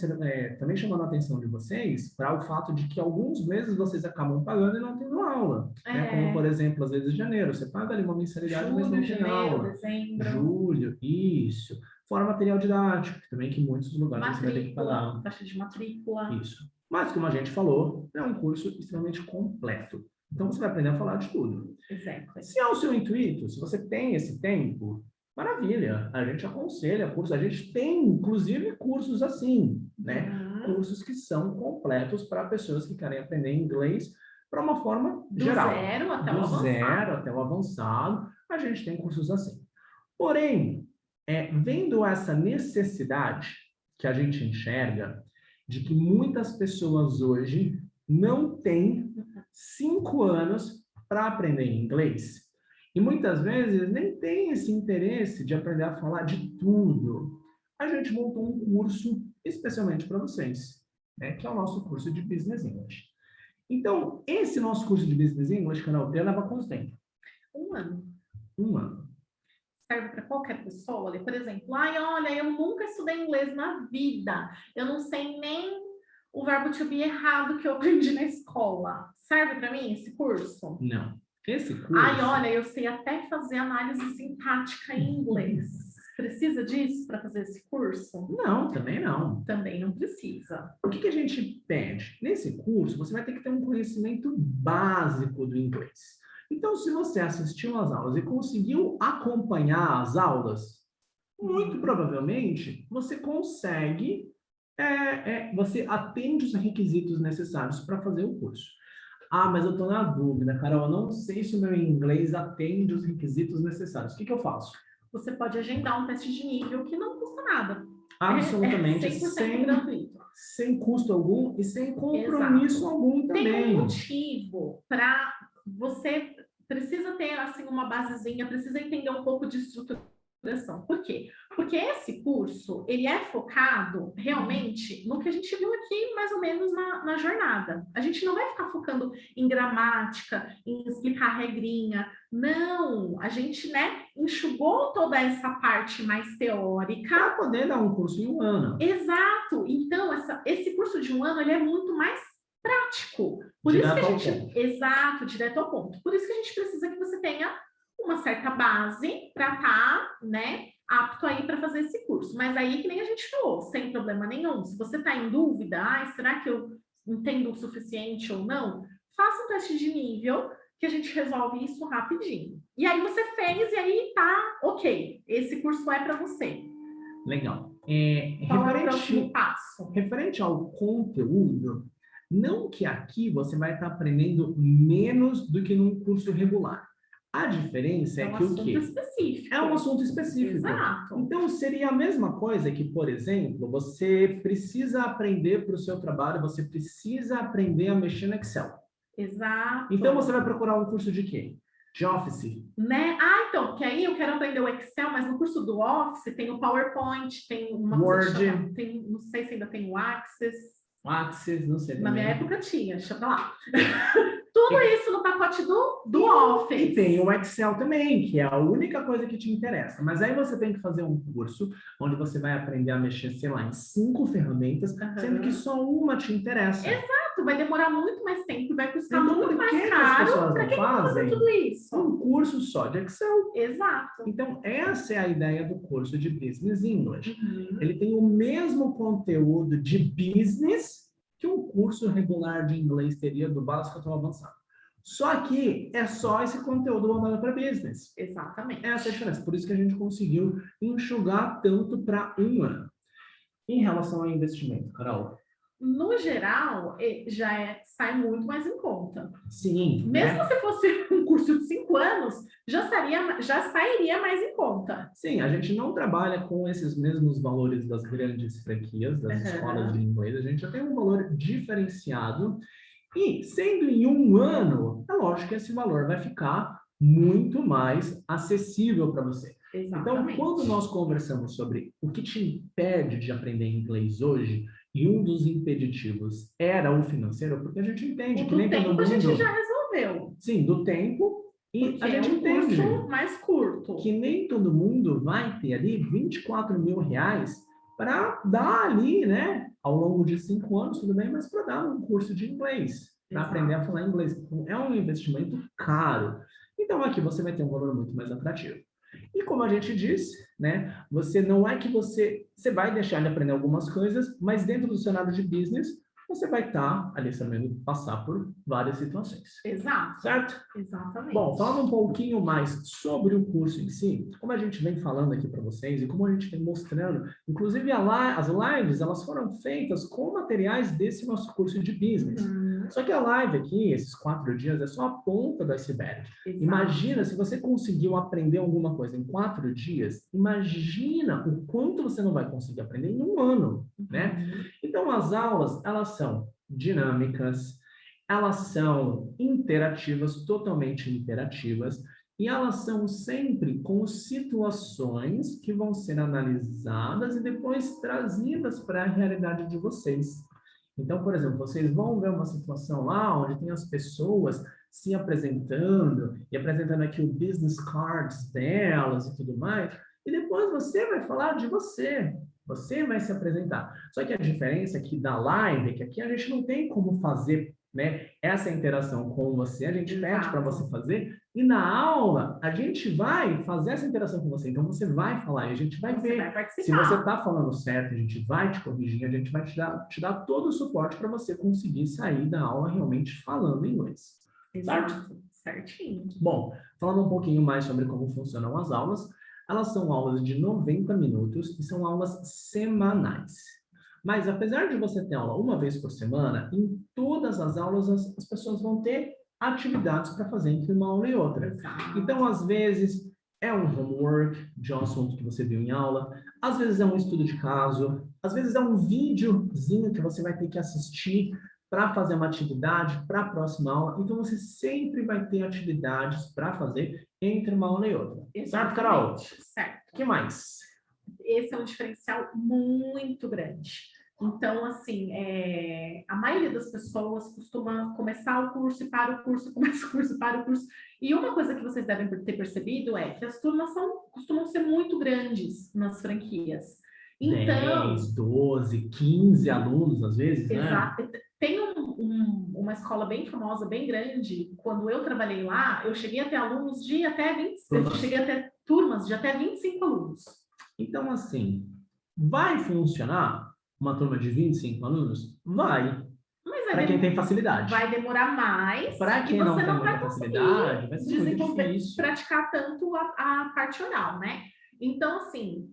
a atenção de vocês para o fato de que alguns meses vocês acabam pagando e não tendo aula. Né? Como, por exemplo, às vezes janeiro, você paga ali uma mensalidade, mas não tem aula. Dezembro. Julho, isso. Fora material didático, também que em muitos lugares você vai ter que pagar. Taxa de matrícula. Isso. Mas, como a gente falou, é um curso extremamente completo. Então, você vai aprender a falar de tudo. Exato. Se é o seu intuito, se você tem esse tempo, maravilha. A gente aconselha cursos. A gente tem, inclusive, cursos assim, né? Cursos que são completos para pessoas que querem aprender inglês para uma forma geral. Do zero até o avançado. A gente tem cursos assim. Porém, vendo essa necessidade que a gente enxerga de que muitas pessoas hoje não têm 5 anos para aprender inglês. E muitas vezes nem tem esse interesse de aprender a falar de tudo. A gente montou um curso especialmente para vocês, né, que é o nosso curso de Business English. Então, esse nosso curso de Business English, Canal T, leva quanto tempo? 1 ano. 1 ano. Serve para qualquer pessoa. Por exemplo, olha, eu nunca estudei inglês na vida. Eu não sei nem o verbo to be errado que eu aprendi na escola. Serve para mim esse curso? Não. Esse curso... olha, eu sei até fazer análise sintática em inglês. Precisa disso para fazer esse curso? Não, também não. Também não precisa. O que a gente pede? Nesse curso, você vai ter que ter um conhecimento básico do inglês. Então, se você assistiu às aulas e conseguiu acompanhar as aulas, muito provavelmente você consegue, você atende os requisitos necessários para fazer o curso. Mas eu estou na dúvida, Carol, eu não sei se o meu inglês atende os requisitos necessários. O que eu faço? Você pode agendar um teste de nível que não custa nada. Absolutamente. 100% gratuito. Sem custo algum e sem compromisso algum também. Tem um motivo para... Você precisa ter assim uma basezinha, precisa entender um pouco de estruturação. Por quê? Porque esse curso, ele é focado realmente no que a gente viu aqui mais ou menos na jornada. A gente não vai ficar focando em gramática, em explicar regrinha. Não, a gente, enxugou toda essa parte mais teórica. Para poder dar um curso de 1 ano. Exato. Então, esse curso de 1 ano, ele é muito mais prático. Por isso que a gente... Exato, direto ao ponto. Por isso que a gente precisa que você tenha uma certa base para estar, apto aí para fazer esse curso. curso. Mas aí, que nem a gente falou, sem problema nenhum. Se você está em dúvida, será que eu entendo o suficiente ou não? Faça um teste de nível, que a gente resolve isso rapidinho. E aí você fez e aí tá ok. Esse curso é para você. Legal. Qual é o próximo passo? Referente ao conteúdo, não que aqui você vai estar aprendendo menos do que num curso regular. A diferença é que o quê? Específico. É um assunto específico. Exato. Então, seria a mesma coisa que, por exemplo, você precisa aprender para o seu trabalho, você precisa aprender a mexer no Excel. Exato. Então, você vai procurar um curso de quê? De Office. Né? Então, porque aí eu quero aprender o Excel, mas no curso do Office tem o PowerPoint, tem uma Word. coisa chamada, não sei se ainda tem o Access. Access, não sei. Na minha época tinha, deixa pra lá. Tudo isso no pacote do Office. E tem o Excel também, que é a única coisa que te interessa. Mas aí você tem que fazer um curso onde você vai aprender a mexer, sei lá, em 5 ferramentas, sendo que só uma te interessa. Exato, vai demorar muito mais tempo, vai custar Então, muito por que mais as caro. pessoas Para não que eu vou fazer fazem tudo isso? um curso só de Excel? Exato. Então, essa é a ideia do curso de Business English. Uhum. Ele tem o mesmo conteúdo de business que um curso regular de inglês teria do básico até o avançado. Só que é só esse conteúdo voltado para business. Exatamente. Essa é a diferença. Por isso que a gente conseguiu enxugar tanto para um ano. Em relação ao investimento, Carol? No geral, sai muito mais em conta. Sim. Mesmo se fosse um curso de 5 anos, já sairia mais em conta. Sim, a gente não trabalha com esses mesmos valores das grandes franquias, das escolas de inglês. A gente já tem um valor diferenciado. E, sendo em um ano, é lógico que esse valor vai ficar muito mais acessível para você. Exatamente. Então, quando nós conversamos sobre o que te impede de aprender inglês hoje, e um dos impeditivos era o financeiro, porque a gente entende que nem todo mundo... a gente já resolveu. Sim, do tempo. E porque a gente entende curso mais curto. Que nem todo mundo vai ter ali 24 mil reais para dar ali, né? Ao longo de 5 anos, tudo bem, mas para dar um curso de inglês, para aprender a falar inglês. Então, é um investimento caro. Então, aqui você vai ter um valor muito mais atrativo. E como a gente disse, né? Você não é que você vai deixar de aprender algumas coisas, mas dentro do cenário de business, você vai estar ali sabendo passar por várias situações. Exato. Certo? Exatamente. Bom, falando um pouquinho mais sobre o curso em si, como a gente vem falando aqui para vocês e como a gente vem mostrando, inclusive as lives, elas foram feitas com materiais desse nosso curso de business. Só que a live aqui, esses 4 dias, é só a ponta do iceberg. Exato. Imagina se você conseguiu aprender alguma coisa em 4 dias, imagina o quanto você não vai conseguir aprender em um ano, né? Então, as aulas, elas são dinâmicas, elas são interativas, totalmente interativas, e elas são sempre com situações que vão ser analisadas e depois trazidas para a realidade de vocês. Então, por exemplo, vocês vão ver uma situação lá onde tem as pessoas se apresentando e apresentando aqui o business cards delas e tudo mais, e depois você vai falar de você. Você vai se apresentar. Só que a diferença aqui da live é que aqui a gente não tem como fazer, né, essa interação com você, a gente pede para você fazer, e na aula a gente vai fazer essa interação com você. Então você vai falar e a gente vai ver se você está falando certo, a gente vai te corrigir, a gente vai te dar todo o suporte para você conseguir sair da aula realmente falando inglês. Exato. Certinho. Bom, falando um pouquinho mais sobre como funcionam as aulas, elas são aulas de 90 minutos e são aulas semanais. Mas apesar de você ter aula uma vez por semana, em todas as aulas as pessoas vão ter atividades para fazer entre uma aula e outra. Exato. Então, às vezes, é um homework de um assunto que você viu em aula, às vezes é um estudo de caso, às vezes é um videozinho que você vai ter que assistir para fazer uma atividade para a próxima aula. Então, você sempre vai ter atividades para fazer entre uma aula e outra. Exatamente. Certo, Carol? Certo. O que mais? Esse é um diferencial muito grande. Então, assim, a maioria das pessoas costuma começar o curso e para o curso, começa o curso e para o curso. E uma coisa que vocês devem ter percebido é que as turmas costumam ser muito grandes nas franquias. Então, 10, 12, 15 alunos, às vezes, exato. né? Tem uma escola bem famosa, bem grande. Quando eu trabalhei lá, eu cheguei a ter alunos de até 20, eu cheguei a ter turmas de até 25 alunos. Então, assim, Vai funcionar uma turma de 25 alunos? Vai. Mas Para quem tem facilidade. vai demorar mais. Para quem e não você tem não vai muita conseguir facilidade, vai ser muito desenvolver, difícil. praticar tanto a parte oral, né? Então, assim,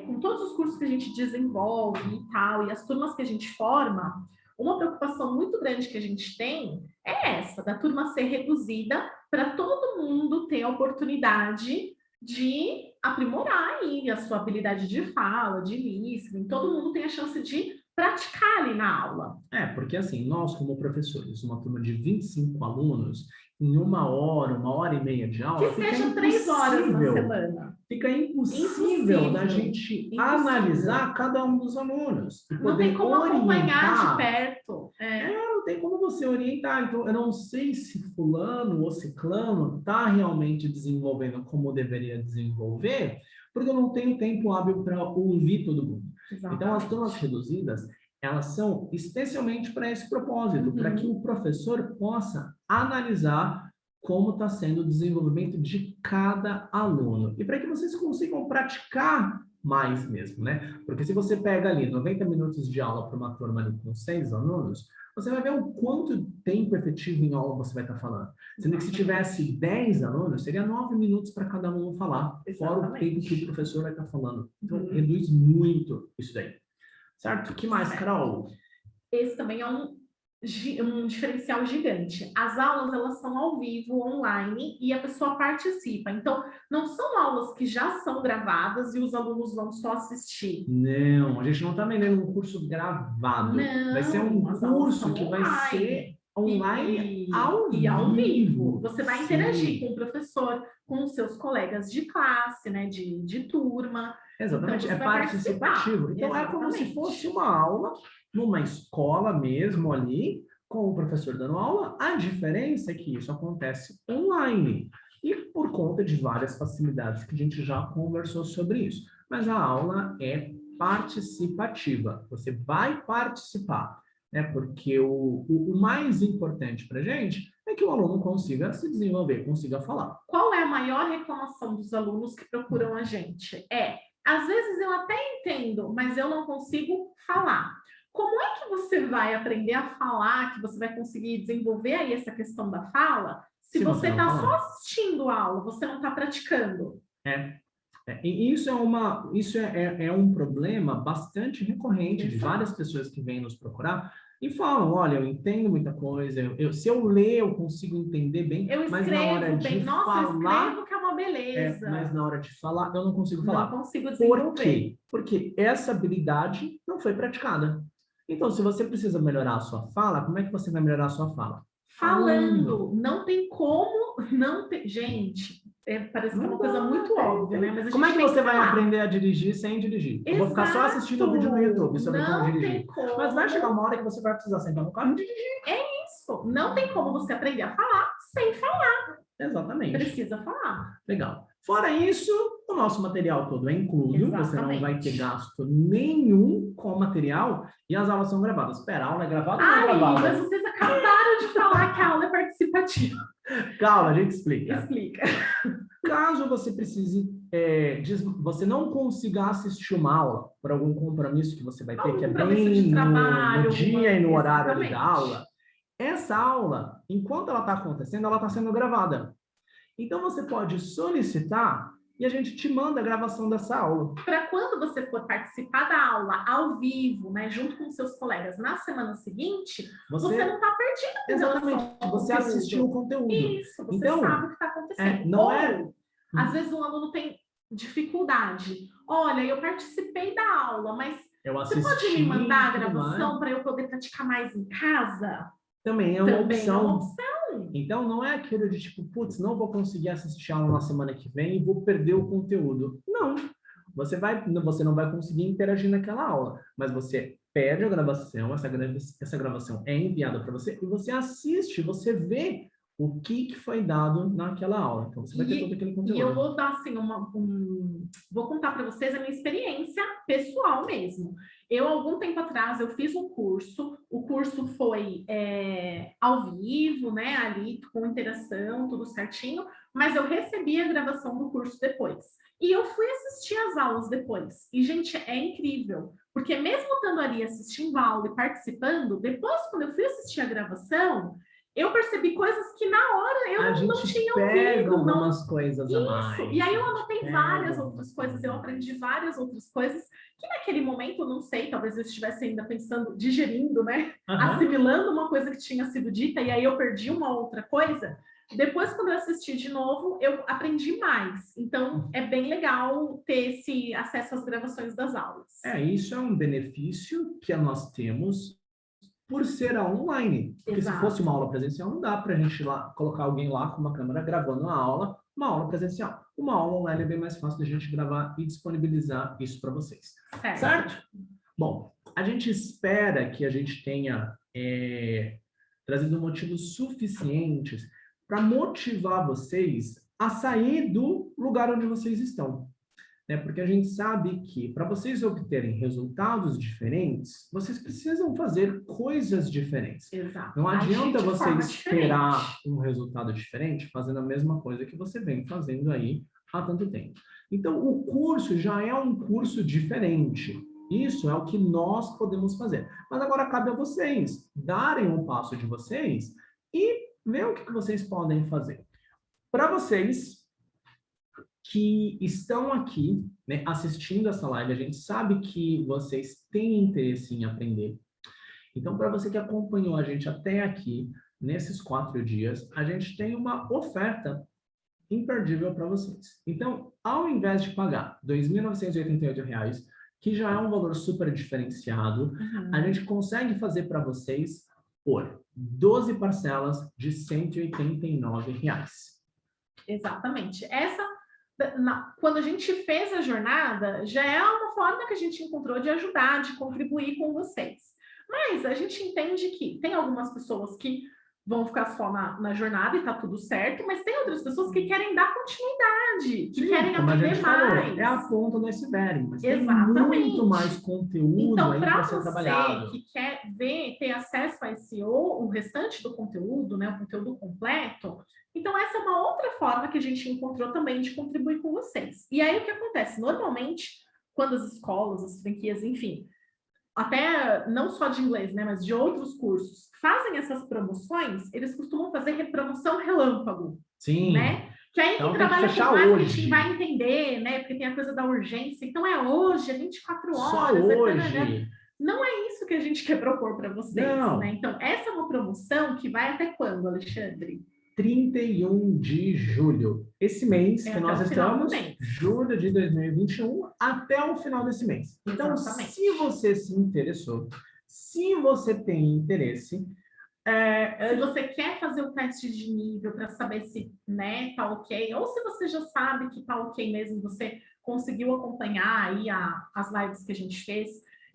com todos os cursos que a gente desenvolve e tal, e as turmas que a gente forma, uma preocupação muito grande que a gente tem é essa, da turma ser reduzida para todo mundo ter a oportunidade de aprimorar aí a sua habilidade de fala, de listening, todo mundo tem a chance de praticar ali na aula. Porque assim, nós como professores, uma turma de 25 alunos, em uma hora e meia de aula, que seja 3 horas na semana. Fica impossível da gente analisar cada um dos alunos. E não tem como acompanhar de perto. Não tem como você orientar. Então, eu não sei se fulano ou ciclano está realmente desenvolvendo como deveria desenvolver, porque eu não tenho tempo hábil para ouvir todo mundo. Exatamente. Então, as turmas reduzidas, elas são especialmente para esse propósito, para que o professor possa analisar como está sendo o desenvolvimento de cada aluno. E para que vocês consigam praticar mais mesmo, né? Porque se você pega ali 90 minutos de aula para uma turma ali com 6 alunos, você vai ver o quanto tempo efetivo em aula você vai estar falando. Sendo que se tivesse 10 alunos, seria 9 minutos para cada aluno falar, fora o tempo que o professor vai estar falando. Então, reduz muito isso daí. Certo? O que mais, Carol? Esse também é um diferencial gigante. As aulas, elas são ao vivo, online, e a pessoa participa. Então, não são aulas que já são gravadas e os alunos vão só assistir. Não, a gente não está vendendo um curso gravado. Não, vai ser um curso que vai ser online e ao vivo. Você vai Sim. interagir com o professor, com os seus colegas de classe, né, de turma. Exatamente, então, é participativo. Então, é como se fosse uma aula numa escola mesmo ali, com o professor dando aula. A diferença é que isso acontece online. E por conta de várias facilidades que a gente já conversou sobre isso. Mas a aula é participativa. Você vai participar, né? Porque o mais importante para a gente é que o aluno consiga se desenvolver, consiga falar. Qual é a maior reclamação dos alunos que procuram a gente? Às vezes eu até entendo, mas eu não consigo falar. Como é que você vai aprender a falar, que você vai conseguir desenvolver aí essa questão da fala, se você está só assistindo a aula, você não está praticando? E isso é um problema bastante recorrente de várias pessoas que vêm nos procurar e falam, olha, eu entendo muita coisa, se eu ler, eu consigo entender bem, mas na hora de falar... eu escrevo que é uma beleza. Mas na hora de falar, eu não consigo falar. Não consigo desenvolver. Por quê? Porque essa habilidade não foi praticada. Então, se você precisa melhorar a sua fala, como é que você vai melhorar a sua fala? Falando. Não tem como... Gente... parece que é uma coisa muito óbvia, né? Mas como é que você vai aprender a dirigir sem dirigir? Eu vou ficar só assistindo o vídeo no YouTube sobre como dirigir. Mas vai chegar uma hora que você vai precisar sentar no carro e dirigir. É isso. Não tem como você aprender a falar sem falar. Exatamente. Precisa falar. Legal. Fora isso, o nosso material todo é incluso. Exatamente. Você não vai ter gasto nenhum com o material e as aulas são gravadas. Espera, a aula é gravada ou não é gravada? Mas vocês acabaram de falar que a aula é participativa. Calma, a gente explica. Explica. Caso você precise, você não consiga assistir uma aula por algum compromisso que você vai ter, que é bem no dia e no horário ali da aula, essa aula, enquanto ela está acontecendo, ela está sendo gravada. Então, você pode solicitar e a gente te manda a gravação dessa aula. Para quando você for participar da aula ao vivo, né, junto com seus colegas na semana seguinte, você não está perdido. Exatamente, você assistiu o conteúdo. Isso, você sabe o que está acontecendo. Às vezes um aluno tem dificuldade. Olha, eu participei da aula, mas você pode me mandar a gravação para eu poder praticar mais em casa? Também é uma opção. Então, não é aquilo de tipo, putz, não vou conseguir assistir a aula na semana que vem e vou perder o conteúdo. Não. Você não vai conseguir interagir naquela aula, mas você perde a gravação, essa gravação é enviada para você e você assiste, você vê o que foi dado naquela aula. Então, você vai ter todo aquele conteúdo. E eu vou dar, assim, vou contar para vocês a minha experiência pessoal mesmo. Eu, algum tempo atrás, eu fiz um curso, o curso foi ao vivo, né, ali com interação, tudo certinho, mas eu recebi a gravação do curso depois. E eu fui assistir as aulas depois. E, gente, é incrível, porque mesmo estando ali assistindo a aula e participando, depois, quando eu fui assistir a gravação, eu percebi coisas que na hora eu não tinha ouvido. Algumas coisas a mais. Isso, e aí eu anotei várias outras coisas, eu aprendi várias outras coisas, que naquele momento, eu não sei, talvez eu estivesse ainda pensando, digerindo, né? Assimilando uma coisa que tinha sido dita, e aí eu perdi uma outra coisa. Depois, quando eu assisti de novo, eu aprendi mais. Então, é bem legal ter esse acesso às gravações das aulas. Isso é um benefício que nós temos por ser online. Porque se fosse uma aula presencial, não dá para a gente colocar alguém lá com uma câmera gravando uma aula presencial. Uma aula online é bem mais fácil da gente gravar e disponibilizar isso para vocês. Certo? Bom, a gente espera que a gente tenha trazido motivos suficientes para motivar vocês a sair do lugar onde vocês estão. Porque a gente sabe que para vocês obterem resultados diferentes, vocês precisam fazer coisas diferentes. Exato. Não adianta você esperar um resultado diferente fazendo a mesma coisa que você vem fazendo aí há tanto tempo. Então, o curso já é um curso diferente. Isso é o que nós podemos fazer. Mas agora cabe a vocês darem um passo de vocês e ver o que vocês podem fazer. Para vocês que estão aqui, né, assistindo essa live, a gente sabe que vocês têm interesse em aprender. Então, para você que acompanhou a gente até aqui, nesses 4 dias, a gente tem uma oferta imperdível para vocês. Então, ao invés de pagar R$ 2.988, que já é um valor super diferenciado, a gente consegue fazer para vocês por 12 parcelas de R$ 189. Exatamente. Quando a gente fez a jornada, já é uma forma que a gente encontrou de ajudar, de contribuir com vocês. Mas a gente entende que tem algumas pessoas que vão ficar só na jornada e tá tudo certo, mas tem outras pessoas que querem dar continuidade, que querem aprender mais. É a ponta do iceberg, mas exatamente, tem muito mais conteúdo então, aí para ser trabalhado. Então, para você que quer ter acesso a SEO, o restante do conteúdo, né, o conteúdo completo, então essa é uma outra forma que a gente encontrou também de contribuir com vocês. E aí o que acontece? Normalmente, quando as escolas, as franquias, enfim, até não só de inglês, né, mas de outros cursos, fazem essas promoções, eles costumam fazer promoção relâmpago. Sim. Né? Que aí quem trabalha com marketing vai entender, né? Porque tem a coisa da urgência. Então é hoje, é 24 horas. Só hoje. Não é isso que a gente quer propor para vocês, né? Então, essa é uma promoção que vai até quando, Alexandre? 31 de julho. Esse mês que nós estamos, julho de 2021, até o final desse mês. Então, se você se interessou, se você tem interesse, se você quer fazer o teste de nível para saber se, né, tá ok, ou se você já sabe que tá ok mesmo, você conseguiu acompanhar aí as lives que a gente fez,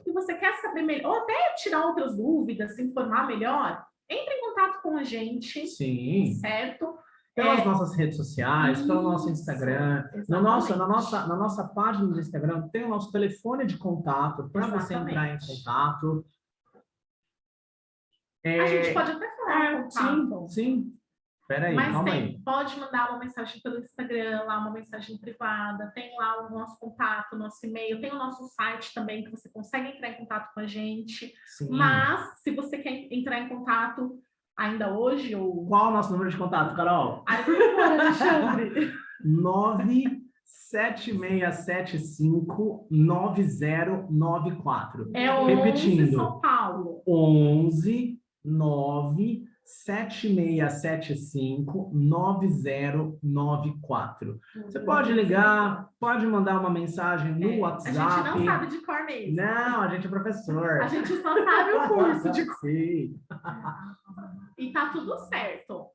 e você quer saber melhor, ou até tirar outras dúvidas, se informar melhor, entre em contato com a gente. Sim. Certo? Pelas nossas redes sociais, pelo nosso Instagram. Na nossa página do Instagram tem o nosso telefone de contato para você entrar em contato. A gente pode até falar contato. Sim. Peraí, calma aí. Pode mandar uma mensagem pelo Instagram, lá uma mensagem privada, tem lá o nosso contato, nosso e-mail, tem o nosso site também, que você consegue entrar em contato com a gente. Sim. Mas, se você quer entrar em contato ainda hoje, ou... Qual é o nosso número de contato, Carol? Alexandre. 976759094. É 11 Repetindo. São Paulo. 11 976759094. Você pode ligar, pode mandar uma mensagem no WhatsApp. A gente não sabe de cor mesmo. Não, a gente é professor. A gente só sabe o curso de cor. Sim. E tá tudo certo.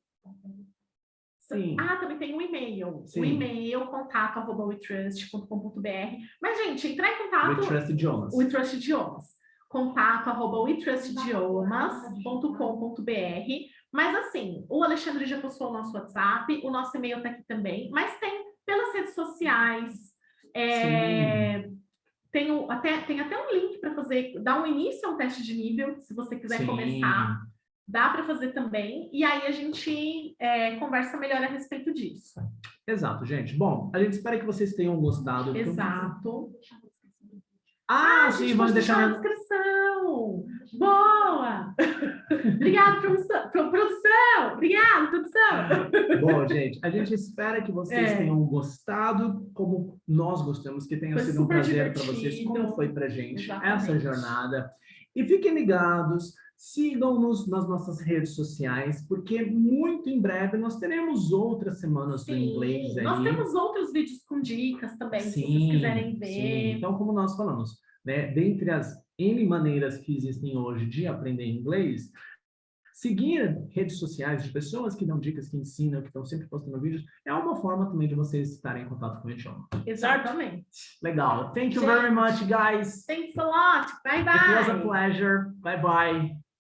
Sim. Também tem um e-mail. Sim. O e-mail, contato@wetrust.com.br. Mas, gente, entrar em contato... WeTrust Idiomas. WeTrust Idiomas. contato@wetrustidiomas.com.br. Mas assim, o Alexandre já postou o nosso WhatsApp, o nosso e-mail tá aqui também, mas tem pelas redes sociais, tem até um link para fazer, dar um início ao teste de nível, se você quiser Sim. começar. Dá para fazer também. E aí a gente conversa melhor a respeito disso. Exato, gente. Bom, a gente espera que vocês tenham gostado. Exato. Ah, sim, sim, vamos vamos deixar deixar na descrição. Boa! Obrigada, produção! Obrigada, produção! Bom, gente, a gente espera que vocês tenham gostado, como nós gostamos, que tenha Foi sido um super prazer para vocês, divertido. como foi para gente Exatamente. essa jornada. E fiquem ligados, sigam-nos nas nossas redes sociais, porque muito em breve nós teremos outras semanas do inglês aí. Nós temos outros vídeos com dicas também, se Sim, vocês quiserem ver. sim. Então, como nós falamos, né, dentre as N maneiras que existem hoje de aprender inglês, seguir redes sociais de pessoas que dão dicas, que ensinam, que estão sempre postando vídeos, é uma forma também de vocês estarem em contato com o idioma. Exatamente. Legal. Thank you Gente, very much, guys. Thanks a lot. Bye, bye. It was a pleasure. Bye, bye.